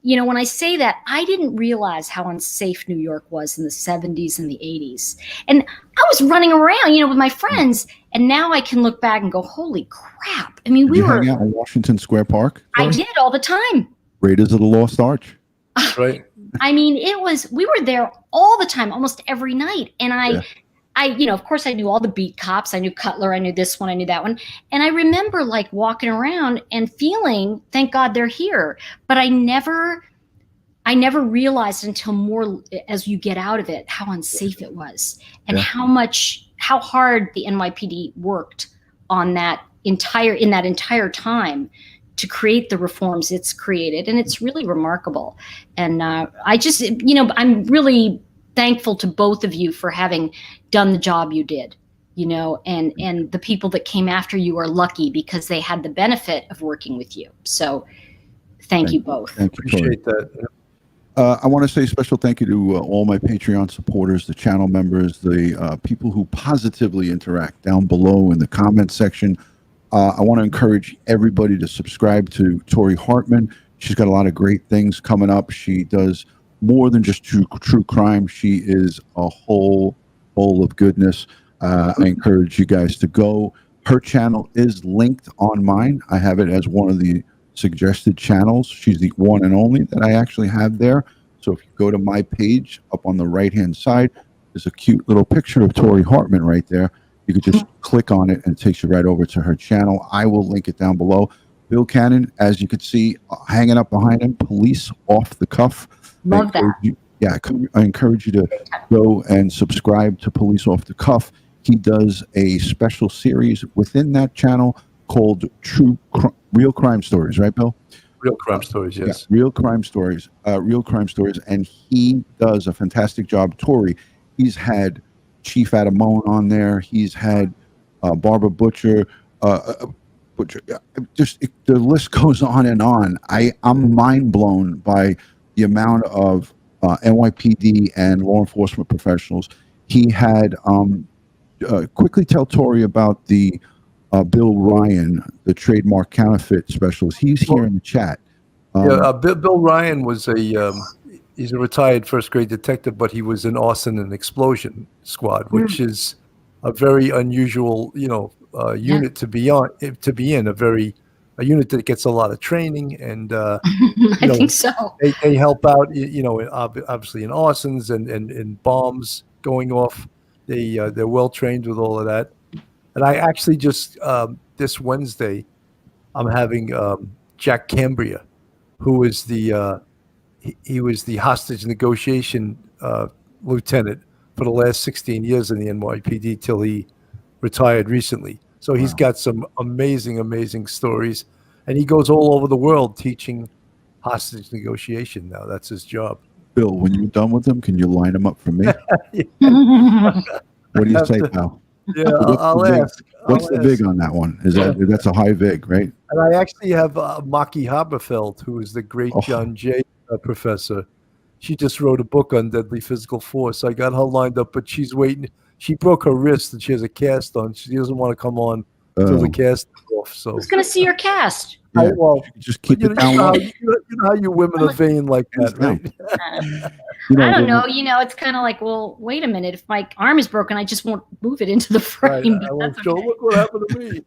when I say that, I didn't realize how unsafe New York was in the 70s and the 80s. And I was running around, with my friends. And now I can look back and go, holy crap. I mean, did you hang out in Washington Square Park? I did all the time. Raiders of the Lost Arch. Right. I mean, we were there all the time, almost every night. And I, of course, I knew all the beat cops. I knew Cutler. I knew this one. I knew that one. And I remember walking around and feeling, thank God they're here. But I never realized until more as you get out of it, how unsafe it was and how hard the NYPD worked on that entire time to create the reforms it's created. And it's really remarkable. And I'm really thankful to both of you for having done the job you did, and the people that came after you are lucky because they had the benefit of working with you. So thank you both. Thank you, appreciate that. I want to say a special thank you to all my Patreon supporters, the channel members, the people who positively interact down below in the comment section. I want to encourage everybody to subscribe to Tori Hartman. She's got a lot of great things coming up. She does more than just true crime. She is a whole bowl of goodness. I encourage you guys to go. Her channel is linked on mine. I have it as one of the suggested channels. She's the one and only that I actually have there. So if you go to my page up on the right-hand side, there's a cute little picture of Tori Hartman right there. You could just click on it and it takes you right over to her channel. I will link it down below. Bill Cannon, as you can see, hanging up behind him, Police Off the Cuff. Love that. I encourage you to go and subscribe to Police Off the Cuff. He does a special series within that channel called Real Crime Stories, right, Bill? Real Crime Stories, yes. Yeah, Real Crime Stories, and he does a fantastic job. Tori, he's had Chief Adamone on there. He's had Barbara Butcher. The list goes on and on. I'm mind blown by the amount of NYPD and law enforcement professionals. He had quickly tell Tori about the Bill Ryan, the trademark counterfeit specialist. He's here in the chat. Bill Ryan was he's a retired first grade detective, but he was in arson and explosion squad, which is a very unusual, unit to be in, a a unit that gets a lot of training, and I think so. they help out, obviously in arsons and bombs going off. They're well trained with all of that. And I actually just this Wednesday, I'm having Jack Cambria, who is he was the hostage negotiation lieutenant for the last 16 years in the NYPD till he retired recently. So he's got some amazing stories, and he goes all over the world teaching hostage negotiation now. That's his job. Bill, when you're done with them, can you line them up for me? What do you say, pal? Yeah, I'll ask. What's the vig on that one? That's a high vig, right? And I actually have Maki Haberfeld, who is the great John Jay professor. She just wrote a book on deadly physical force. I got her lined up, but she's waiting. She broke her wrist and she has a cast on. She doesn't want to come on until the cast is off. So who's going to see your cast? Yeah, just keep it down low. You know how you women are vain like that, right? I don't know. It's kind of like, well, wait a minute. If my arm is broken, I just won't move it into the frame. Right, look what happened to me.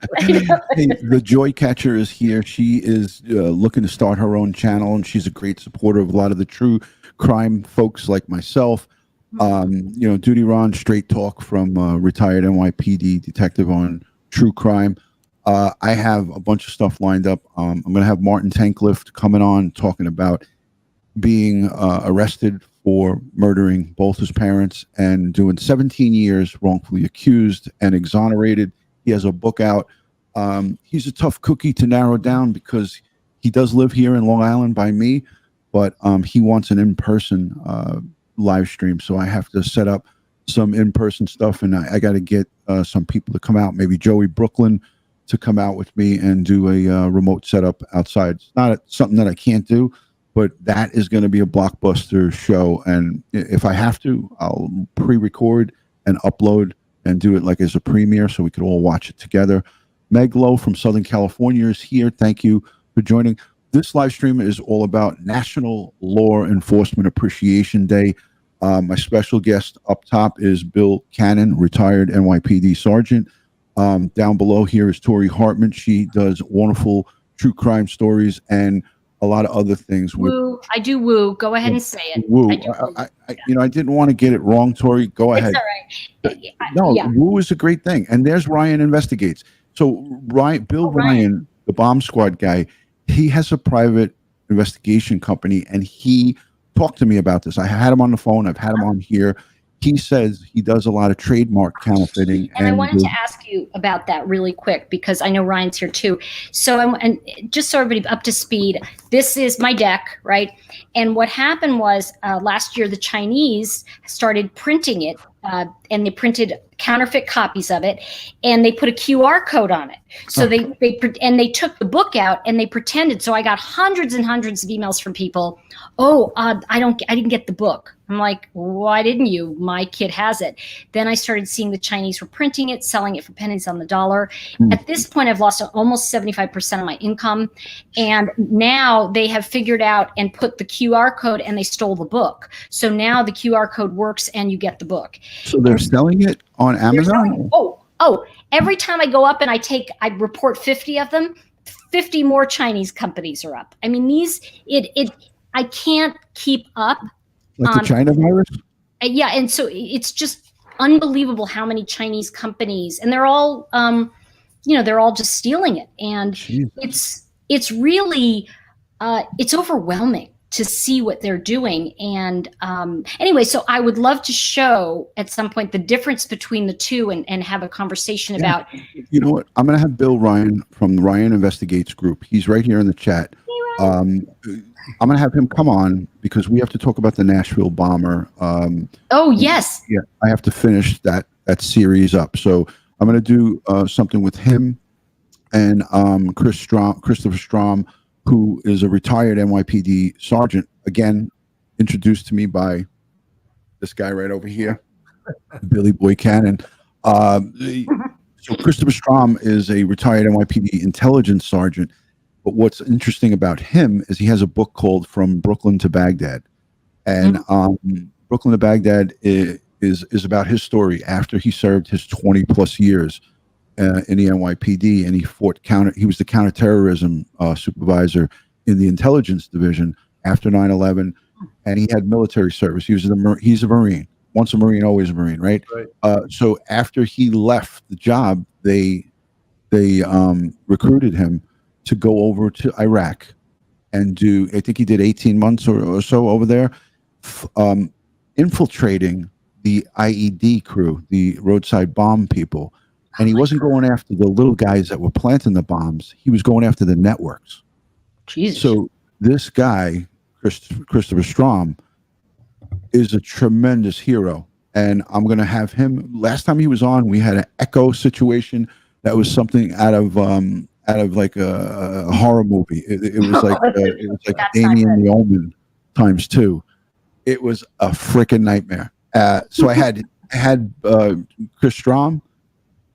Hey, the Joy Catcher is here. She is looking to start her own channel, and she's a great supporter of a lot of the true crime folks like myself. DutyRon, straight talk from retired NYPD detective on true crime. I have a bunch of stuff lined up. I'm going to have Martin Tanklift coming on talking about being arrested for murdering both his parents and doing 17 years wrongfully accused and exonerated. He has a book out. He's a tough cookie to narrow down because he does live here in Long Island by me, but he wants an in-person live stream. So I have to set up some in-person stuff, and I got to get some people to come out, maybe Joey Brooklyn to come out with me and do a remote setup outside. It's not something that I can't do, but that is going to be a blockbuster show. And if I have to, I'll pre-record and upload and do it like as a premiere so we could all watch it together. Meg Lowe from Southern California is here. Thank you for joining. This live stream is all about National Law Enforcement Appreciation Day. My special guest up top is Bill Cannon, retired NYPD sergeant. Down below here is Tori Hartman. She does wonderful true crime stories and a lot of other things. Woo. I do woo. Go ahead and say it. Woo. I didn't want to get it wrong, Tori. Go ahead. It's all right. Woo is a great thing. And there's Ryan Investigates. So Ryan, the bomb squad guy, he has a private investigation company, and he talked to me about this. I had him on the phone. I've had him on here. He says he does a lot of trademark counterfeiting. And I wanted to ask you about that really quick because I know Ryan's here too. So, and just so everybody up to speed, this is my deck, right? And what happened was last year, the Chinese started printing it, and they printed counterfeit copies of it, and they put a QR code on it. So they took the book out and they pretended. So I got hundreds and hundreds of emails from people. I didn't get the book. I'm like, why didn't you? My kid has it. Then I started seeing the Chinese were printing it, selling it for pennies on the dollar. At this point, I've lost almost 75% of my income. And now they have figured out and put the QR code, and they stole the book. So now the QR code works and you get the book. So they're selling it on Amazon? Every time I go up and I report 50 of them, 50 more Chinese companies are up. I mean, I can't keep up. Like the China virus? Yeah, and so it's just unbelievable how many Chinese companies, and they're all, they're all just stealing it, and it's really, it's overwhelming to see what they're doing. And anyway, so I would love to show at some point the difference between the two and have a conversation about. You know what? I'm going to have Bill Ryan from the Ryan Investigates group. He's right here in the chat. I'm going to have him come on because we have to talk about the Nashville bomber. Yes. Yeah, I have to finish that series up. So I'm going to do something with him and Christopher Strom, who is a retired NYPD sergeant, again, introduced to me by this guy right over here, Billy Boy Cannon. So Christopher Strom is a retired NYPD intelligence sergeant. But what's interesting about him is he has a book called From Brooklyn to Baghdad. And Brooklyn to Baghdad is about his story after he served his 20 plus years in the NYPD, and he was the counterterrorism supervisor in the intelligence division after 9/11, and he had military service. He's a Marine. Once a Marine, always a Marine, right? Right. So after he left the job, they recruited him to go over to Iraq and do. I think he did 18 months or so over there, infiltrating the IED crew, the roadside bomb people. And he wasn't going after the little guys that were planting the bombs. He was going after the networks. Jesus. So this guy, Christopher Strom, is a tremendous hero. And I'm going to have him. Last time he was on, we had an echo situation that was something out of like a horror movie. It was like Damien the Omen times 2. It was a freaking nightmare. So I had Chris Strom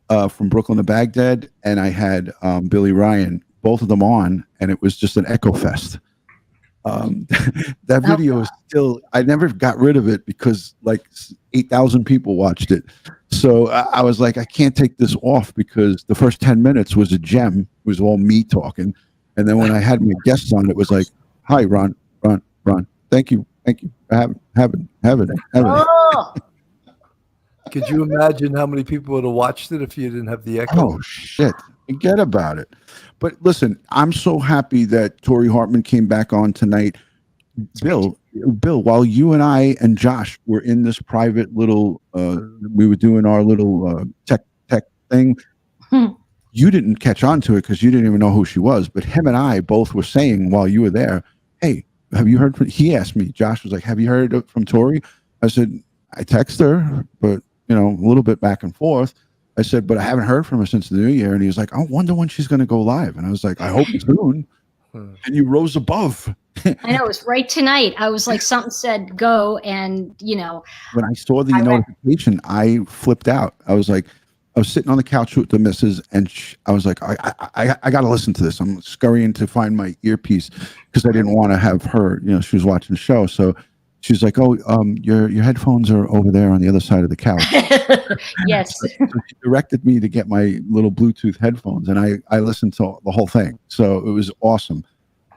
from Brooklyn to Baghdad, and I had Billy Ryan, both of them on, and it was just an echo fest. That video is still, I never got rid of it because like 8,000 people watched it. So I was like, I can't take this off, because the first 10 minutes was a gem. It was all me talking. And then when I had my guests on, it was like, hi, Ron. Thank you for having it. Oh. Could you imagine how many people would have watched it if you didn't have the echo? Oh, shit. Forget about it. But listen, I'm so happy that Tori Hartman came back on tonight. Bill, while you and I and Josh were in this private little, we were doing our little tech thing, you didn't catch on to it because you didn't even know who she was. But him and I both were saying while you were there, hey, have you heard from, he asked me, Josh was like, have you heard from Tori? I said, I text her, but a little bit back and forth. I said, but I haven't heard from her since the new year. And he was like, I wonder when she's going to go live. And I was like, I hope soon. And you rose above. I know, it was right tonight. I was like, something said go, and when I saw the notification, I flipped out. I was sitting on the couch with the missus, and I was like, I got to listen to this. I'm scurrying to find my earpiece because I didn't want to have her, she was watching the show. So she's like, oh, your headphones are over there on the other side of the couch. Yes. So she directed me to get my little Bluetooth headphones, and I listened to the whole thing. So it was awesome.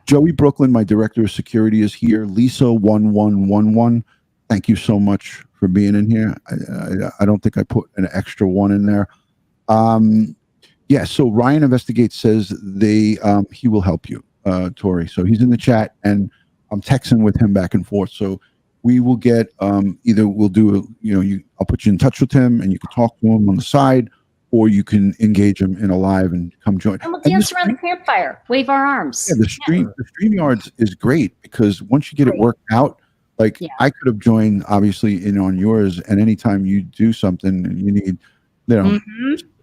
Joey Brooklyn, my director of security, is here. Lisa1111, thank you so much for being in here. I don't think I put an extra one in there. Yeah, so Ryan Investigates says he will help you, Tori. So he's in the chat, and I'm texting with him back and forth. So we will get either we'll do I'll put you in touch with him, and you can talk to him on the side, or you can engage him in a live and come join. And we'll dance around the campfire, wave our arms. Yeah, the StreamYards is great, because once you get it worked out, like I could have joined obviously in on yours, and anytime you do something and you need,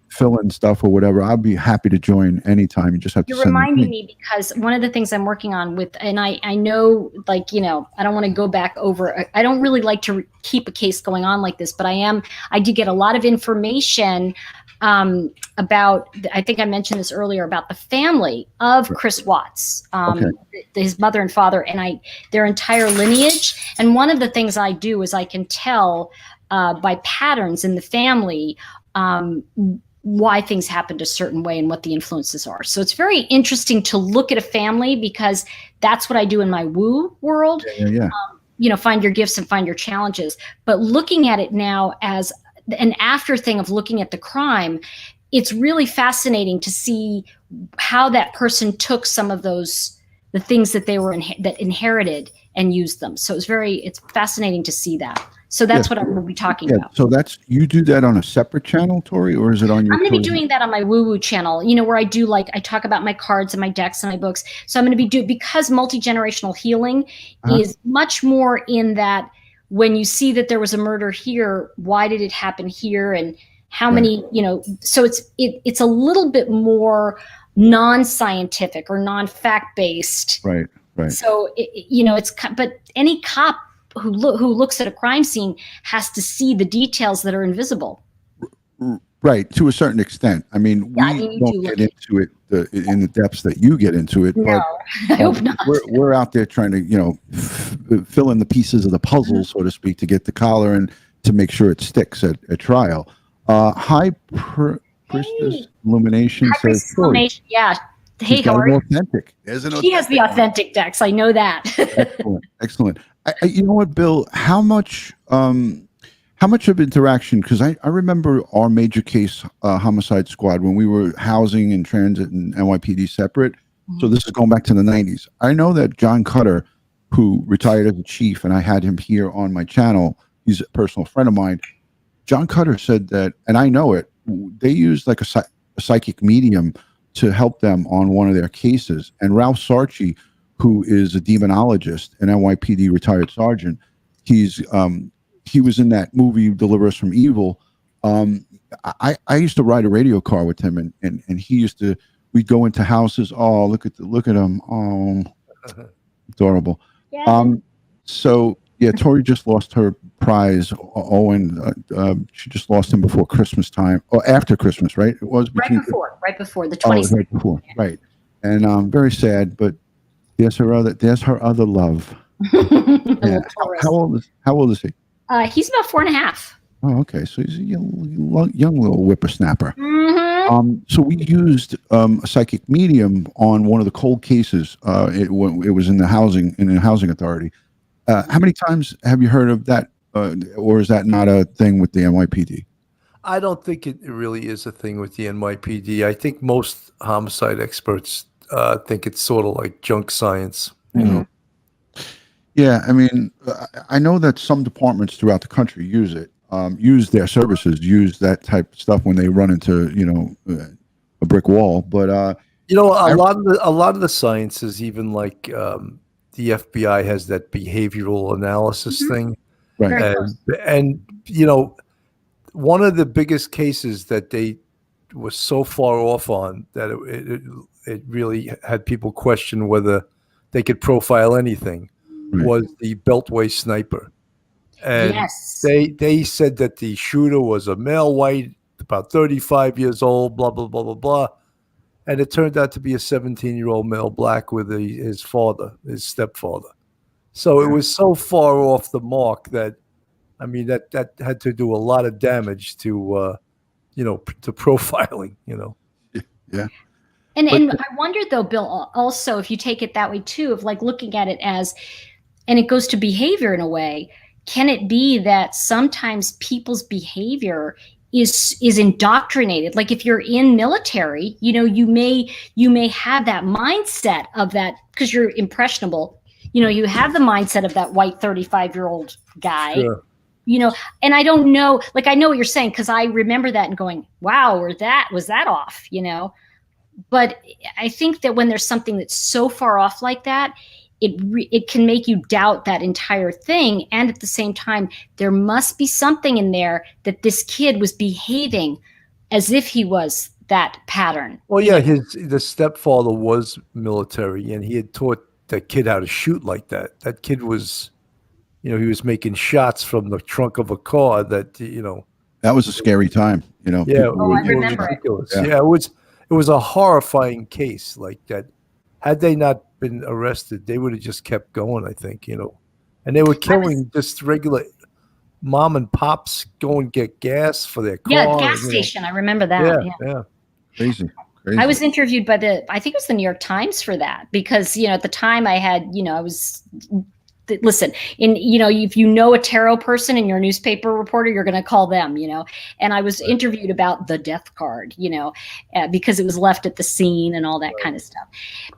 fill in stuff or whatever, I'll be happy to join anytime. You just have to You're reminding me, because one of the things I'm working on with, and I know, like, I don't want to go back over, I don't really like to keep a case going on like this, but I do get a lot of information about, I think I mentioned this earlier, about the family of Chris Watts, his mother and father, and their entire lineage. And one of the things I do is I can tell by patterns in the family why things happened a certain way and what the influences are. So it's very interesting to look at a family, because that's what I do in my woo world. Find your gifts and find your challenges. But looking at it now as an after thing of looking at the crime, it's really fascinating to see how that person took some of the things that they were that inherited and used them. So it's fascinating to see that. So that's what I'm going to be talking about. So you do that on a separate channel, Tori, or is it on your? I'm going to be doing that on my woo woo channel, where I do, like, I talk about my cards and my decks and my books. So I'm going to be because multi-generational healing is much more in that, when you see that there was a murder here, why did it happen here, and how many, so it's a little bit more non-scientific or non-fact based. Right. So but any cop who looks at a crime scene has to see the details that are invisible. Right, to a certain extent. I mean, we don't get into it in the depths that you get into it. No, but I hope not. We're out there trying to, fill in the pieces of the puzzle, so to speak, to get the collar and to make sure it sticks at trial. Hi, Priestess. Illumination High says Priestess Tori. Illumination. Yeah. She's Hey, got how an are you? authentic. There's an She has the authentic one. authentic Dex. I know that. Excellent, excellent. You know what, Bill? How much of interaction? Because I remember our major case homicide squad when we were housing and transit and NYPD separate. So this is going back to the 90s. I know that John Cutter, who retired as a chief, and I had him here on my channel. He's a personal friend of mine. John Cutter said that, and I know it. They used like a psychic medium to help them on one of their cases. And Ralph Sarchi, who is a demonologist, an NYPD retired sergeant, he was in that movie Deliver Us from Evil. I used to ride a radio car with him, and he used to. We'd go into houses. Oh, look at him. Oh, adorable. Yeah. So yeah, Tori just lost her prize. Owen, she just lost him before Christmas time, or after Christmas, right? It was between right before the oh, 26th. right before, right. And very sad, but there's her other love. Yeah. How old is he? He's about 4.5. Oh, okay. So he's a young little whippersnapper. Mm-hmm. So we used a psychic medium on one of the cold cases. It was in the housing authority. How many times have you heard of that, or is that not a thing with the NYPD? I don't think it really is a thing with the NYPD. I think most homicide experts think it's sort of like junk science. You know? Yeah, I mean, I know that some departments throughout the country use it, use their services, use that type of stuff when they run into a brick wall. But a lot of the sciences, even like the FBI has that behavioral analysis thing, right? Very close. and one of the biggest cases that they was so far off on that it really had people question whether they could profile anything. Right. Was the Beltway sniper. And Yes. they said that the shooter was a male white, about 35 years old, blah, blah, blah, blah, blah. And it turned out to be a 17-year-old male black with his stepfather. So it was so far off the mark that, I mean, that had to do a lot of damage to, to profiling, Yeah. And I wonder though, Bill, also if you take it that way too, of like looking at it as, and it goes to behavior in a way, can it be that sometimes people's behavior is indoctrinated? Like if you're in military, you may have that mindset of that because you're impressionable. You have the mindset of that white 35-year-old guy. Sure. And I don't know, like I know what you're saying because I remember that and going, wow, was that off, But I think that when there's something that's so far off like that, it can make you doubt that entire thing. And at the same time, there must be something in there that this kid was behaving as if he was that pattern. Well, yeah, the stepfather was military, and he had taught that kid how to shoot like that. That kid was, he was making shots from the trunk of a car that, That was a scary time, Yeah, I remember it. ridiculous. Yeah, it was a horrifying case like that. Had they not been arrested, they would have just kept going, I think, And they were killing just regular mom and pops going get gas for their car. Yeah, gas station. I remember that. Yeah. Crazy. I was interviewed by I think it was the New York Times for that because, at the time I had, listen, if a tarot person and you're a newspaper reporter, you're going to call them, and I was interviewed about the death card, because it was left at the scene and all that kind of stuff.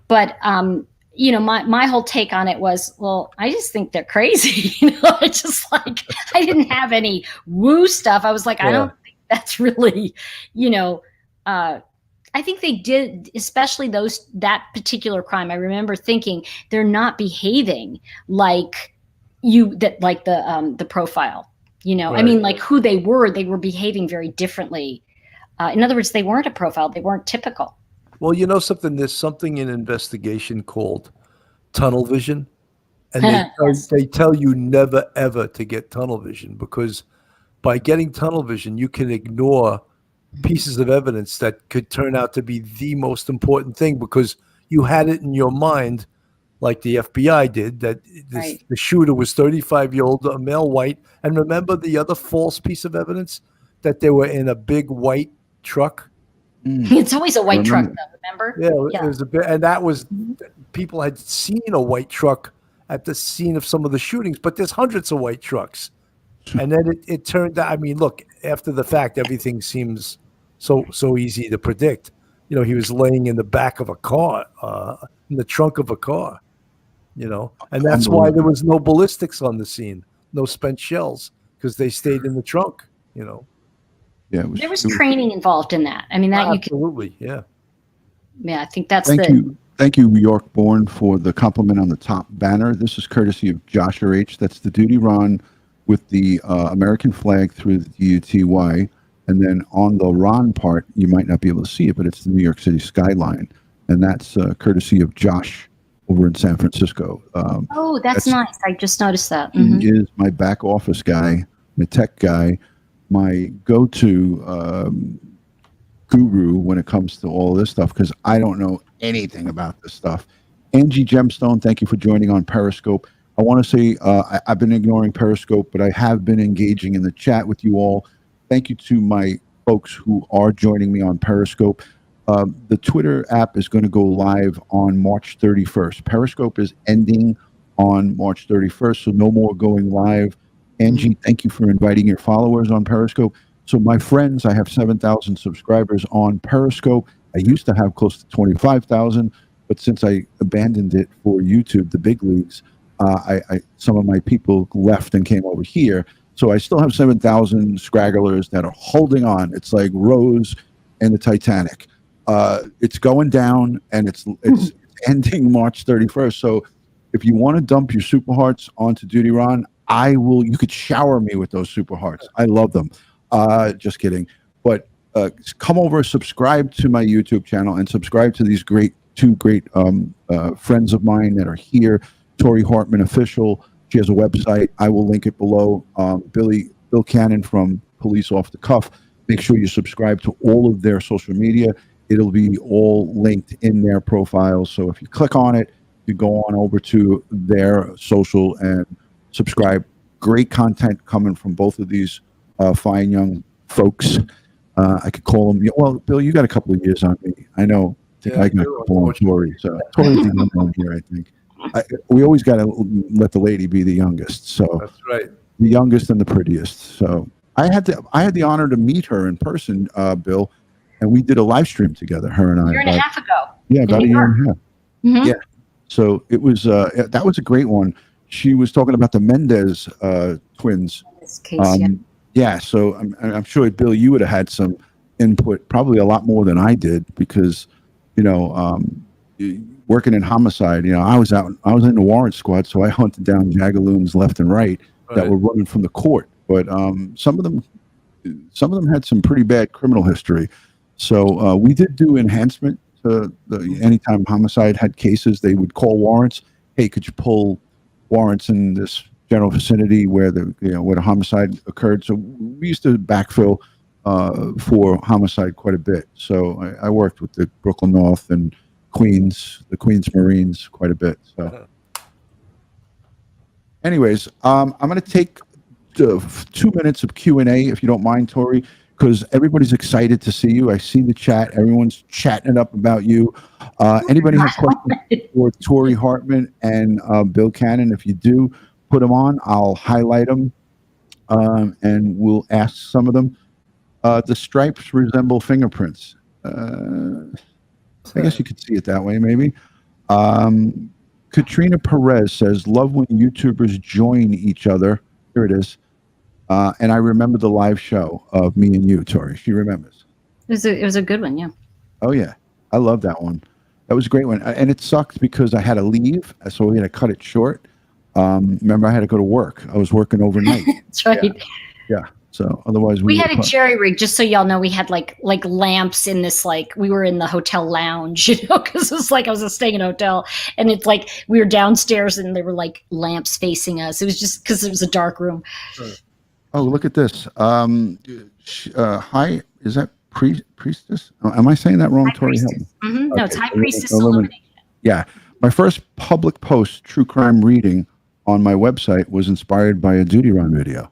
But, my whole take on it was, well, I just think they're crazy. It's just like, I didn't have any woo stuff. I was like, I don't think that's really, I think they did, especially that particular crime. I remember thinking they're not behaving like the profile, Right. I mean, like who they were behaving very differently. In other words, they weren't a profile. They weren't typical. Well, something, there's something in investigation called tunnel vision. And they tell you never, ever to get tunnel vision because by getting tunnel vision, you can ignore pieces of evidence that could turn out to be the most important thing because you had it in your mind, like the FBI did, that the shooter was 35-year-old, a male white. And remember the other false piece of evidence, that they were in a big white truck It's always a white truck, remember. though. Remember? Yeah, it was a bit, and that was Mhm. people had seen a white truck at the scene of some of the shootings, but there's hundreds of white trucks. And then it turned out, I mean, look, after the fact, everything seems so easy to predict. You know, he was laying in the back of a car, in the trunk of a car, you know, and that's why there was no ballistics on the scene, no spent shells, because they stayed in the trunk, you know. Yeah, There was training involved in that. I mean, that you can. Absolutely, yeah. Yeah, I think that's Thank you, New York Born, for the compliment on the top banner. This is courtesy of Joshua H. That's the DutyRon with the American flag through the DUTY. And then on the Ron part, you might not be able to see it, but it's the New York City skyline. And that's courtesy of Josh over in San Francisco. Oh, that's nice. I just noticed that. He is my back office guy, my tech guy, my go-to guru when it comes to all this stuff, because I don't know anything about this stuff. Angie Gemstone, thank you for joining on Periscope. I want to say I've been ignoring Periscope, but I have been engaging in the chat with you all. Thank you to my folks who are joining me on Periscope. The Twitter app is going to go live on March 31st. Periscope is ending on March 31st, so no more going live. Angie, thank you for inviting your followers on Periscope. So my friends, I have 7,000 subscribers on Periscope. I used to have close to 25,000, but since I abandoned it for YouTube, the big leagues, some of my people left and came over here. So I still have 7,000 scragglers that are holding on. It's like Rose and the Titanic. It's going down, and it's ending March 31st. So if you want to dump your super hearts onto DutyRon, you could shower me with those super hearts. I love them. Just kidding. But come over, subscribe to my YouTube channel, and subscribe to these two great friends of mine that are here. Tori Hartman Official. She has a website. I will link it below. Bill Cannon from Police Off the Cuff. Make sure you subscribe to all of their social media. It'll be all linked in their profiles. So if you click on it, you go on over to their social and subscribe. Great content coming from both of these fine young folks. I could call them. Well, Bill, you got a couple of years on me. I know. I got a couple on Tori. So Tori's the young one here, I think. We always got to let the lady be the youngest. So That's right. The youngest and the prettiest. So I had the honor to meet her in person, Bill, and we did a live stream together. Her and I. A year and a half ago. Yeah, about a year and a half. Mm-hmm. Yeah. So it was. That was a great one. She was talking about the Mendez twins. In this case, Yeah, so I'm sure, Bill, you would have had some input, probably a lot more than I did, because, working in homicide, I was in the warrant squad, so I hunted down jagaloons left and right that were running from the court. But some of them had some pretty bad criminal history. So we did do enhancement to anytime homicide had cases, they would call warrants. Hey, could you pull warrants in this general vicinity where the homicide occurred? So we used to backfill for homicide quite a bit. So I worked with the Brooklyn North and the Queens Marines quite a bit. So anyways, I'm going to take 2 minutes of Q&A, if you don't mind, Tori, because everybody's excited to see you. I see the chat. Everyone's chatting it up about you. Anybody have questions for Tori Hartman and Bill Cannon? If you do, put them on. I'll highlight them, and we'll ask some of them. The stripes resemble fingerprints. I guess you could see it that way, maybe. Katrina Perez says, love when YouTubers join each other. Here it is. And I remember the live show of me and you, Tori. She remembers. It was a good one, yeah. Oh, yeah. I love that one. That was a great one. And it sucked because I had to leave, so we had to cut it short. Remember, I had to go to work. I was working overnight. That's right. Yeah. So otherwise we had a jerry rig, just so y'all know. We had like lamps in this, we were in the hotel lounge, because it was I was staying in a hotel, and it's we were downstairs and there were lamps facing us. It was just because it was a dark room. Oh, look at this. Hi, is that priestess? Oh, am I saying that wrong, Tori? Mm-hmm. No, it's High Priestess Illumination. Yeah. My first public post, true crime reading, on my website was inspired by a DutyRon video.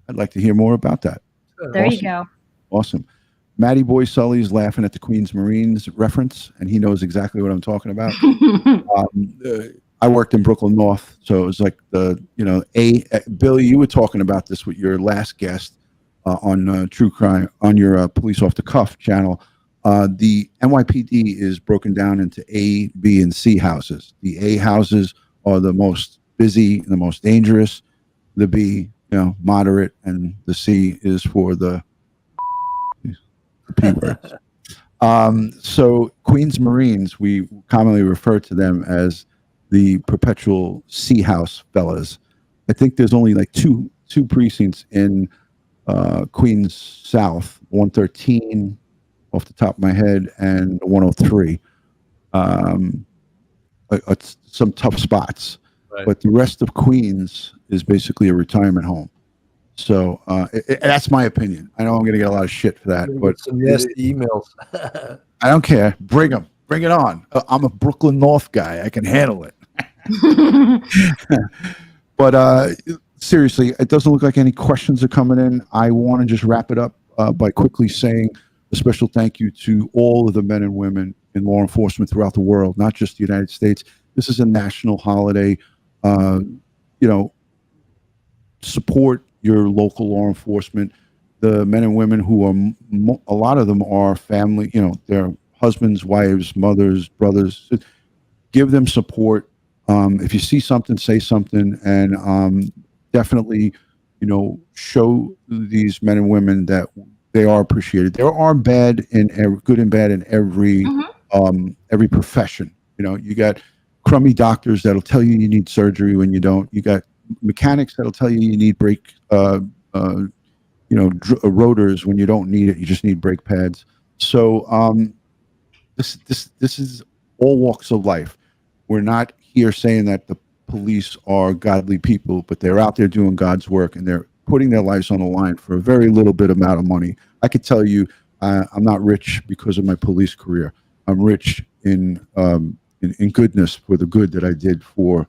I'd like to hear more about that. There you go. Awesome. Matty Boy Sully's laughing at the Queens Marines reference, and he knows exactly what I'm talking about. I worked in Brooklyn North, so it was like Billy, you were talking about this with your last guest on True Crime on your Police Off the Cuff channel. The NYPD is broken down into A, B, and C houses. The A houses are the most busy and the most dangerous. The B, moderate, and the C is for the P words. So Queens Marines, we commonly refer to them as the perpetual C house fellas. I think there's only like two precincts in Queens South, 113 off the top of my head, and 103. Some tough spots, right. But the rest of Queens is basically a retirement home. So that's my opinion. I know I'm going to get a lot of shit for that, but some nasty emails. I don't care. Bring them. Bring it on. I'm a Brooklyn North guy. I can handle it. But seriously, it doesn't look like any questions are coming in. I want to just wrap it up by quickly saying a special thank you to all of the men and women in law enforcement throughout the world, not just the United States. This is a national holiday. Support your local law enforcement. The men and women who are, a lot of them are family, their husbands, wives, mothers, brothers. Give them support. If you see something, say something, and definitely, show these men and women that they are appreciated. There are good and bad in every profession. You got crummy doctors that'll tell you need surgery when you don't. You got mechanics that'll tell you need brake, rotors when you don't need it. You just need brake pads. So this is all walks of life. We're not here saying that the police are godly people, but they're out there doing God's work, and they're putting their lives on the line for a very little bit amount of money. I could tell you, I'm not rich because of my police career. I'm rich in goodness for the good that I did for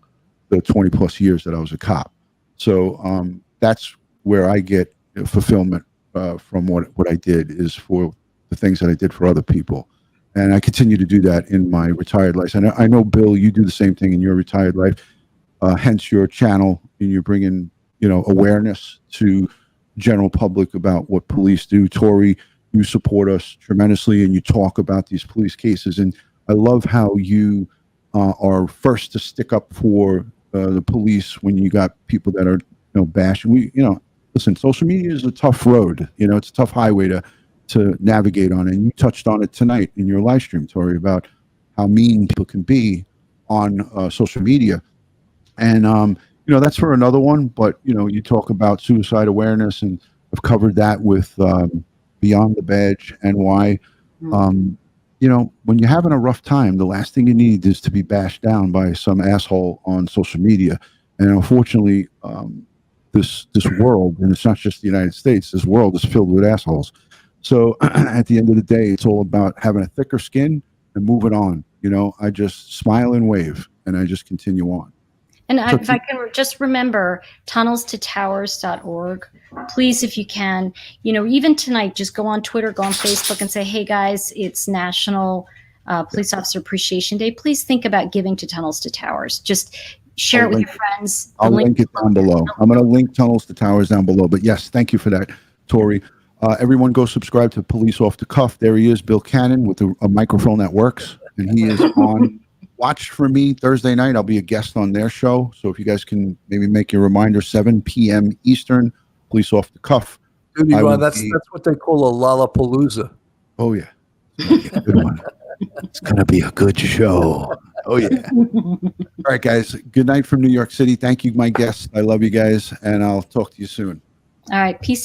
the 20 plus years that I was a cop. So that's where I get fulfillment from what I did, is for the things that I did for other people. And I continue to do that in my retired life. And I know, Bill, you do the same thing in your retired life, hence your channel, and you're bringing, awareness to general public about what police do. Tori, you support us tremendously, and you talk about these police cases. And I love how you are first to stick up for the police when you got people that are, bashing. Listen, social media is a tough road. It's a tough highway to navigate on. And you touched on it tonight in your live stream, Tori, about how mean people can be on social media. And, that's for another one. But, you talk about suicide awareness, and I've covered that with Beyond the Badge NY. When you're having a rough time, the last thing you need is to be bashed down by some asshole on social media. And unfortunately, this world, and it's not just the United States, this world is filled with assholes. So at the end of the day, it's all about having a thicker skin and moving on. I just smile and wave, and I just continue on. And if I can just remember, tunnelstotowers.org. Please, if you can, even tonight, just go on Twitter, go on Facebook, and say, hey, guys, it's National Police Officer Appreciation Day. Please think about giving to Tunnels to Towers. Just share it with your friends. I'll link it down below. I'm going to link Tunnels to Towers down below. But yes, thank you for that, Tori. Everyone go subscribe to Police Off the Cuff. There he is, Bill Cannon, with a microphone that works. And he is on Watch for me Thursday night. I'll be a guest on their show. So if you guys can maybe make your reminder, 7 p.m. Eastern, Police Off the Cuff. DutyRon, that's what they call a Lollapalooza. Oh, yeah. Good one. It's going to be a good show. Oh, yeah. All right, guys. Good night from New York City. Thank you, my guests. I love you guys, and I'll talk to you soon. All right. Peace.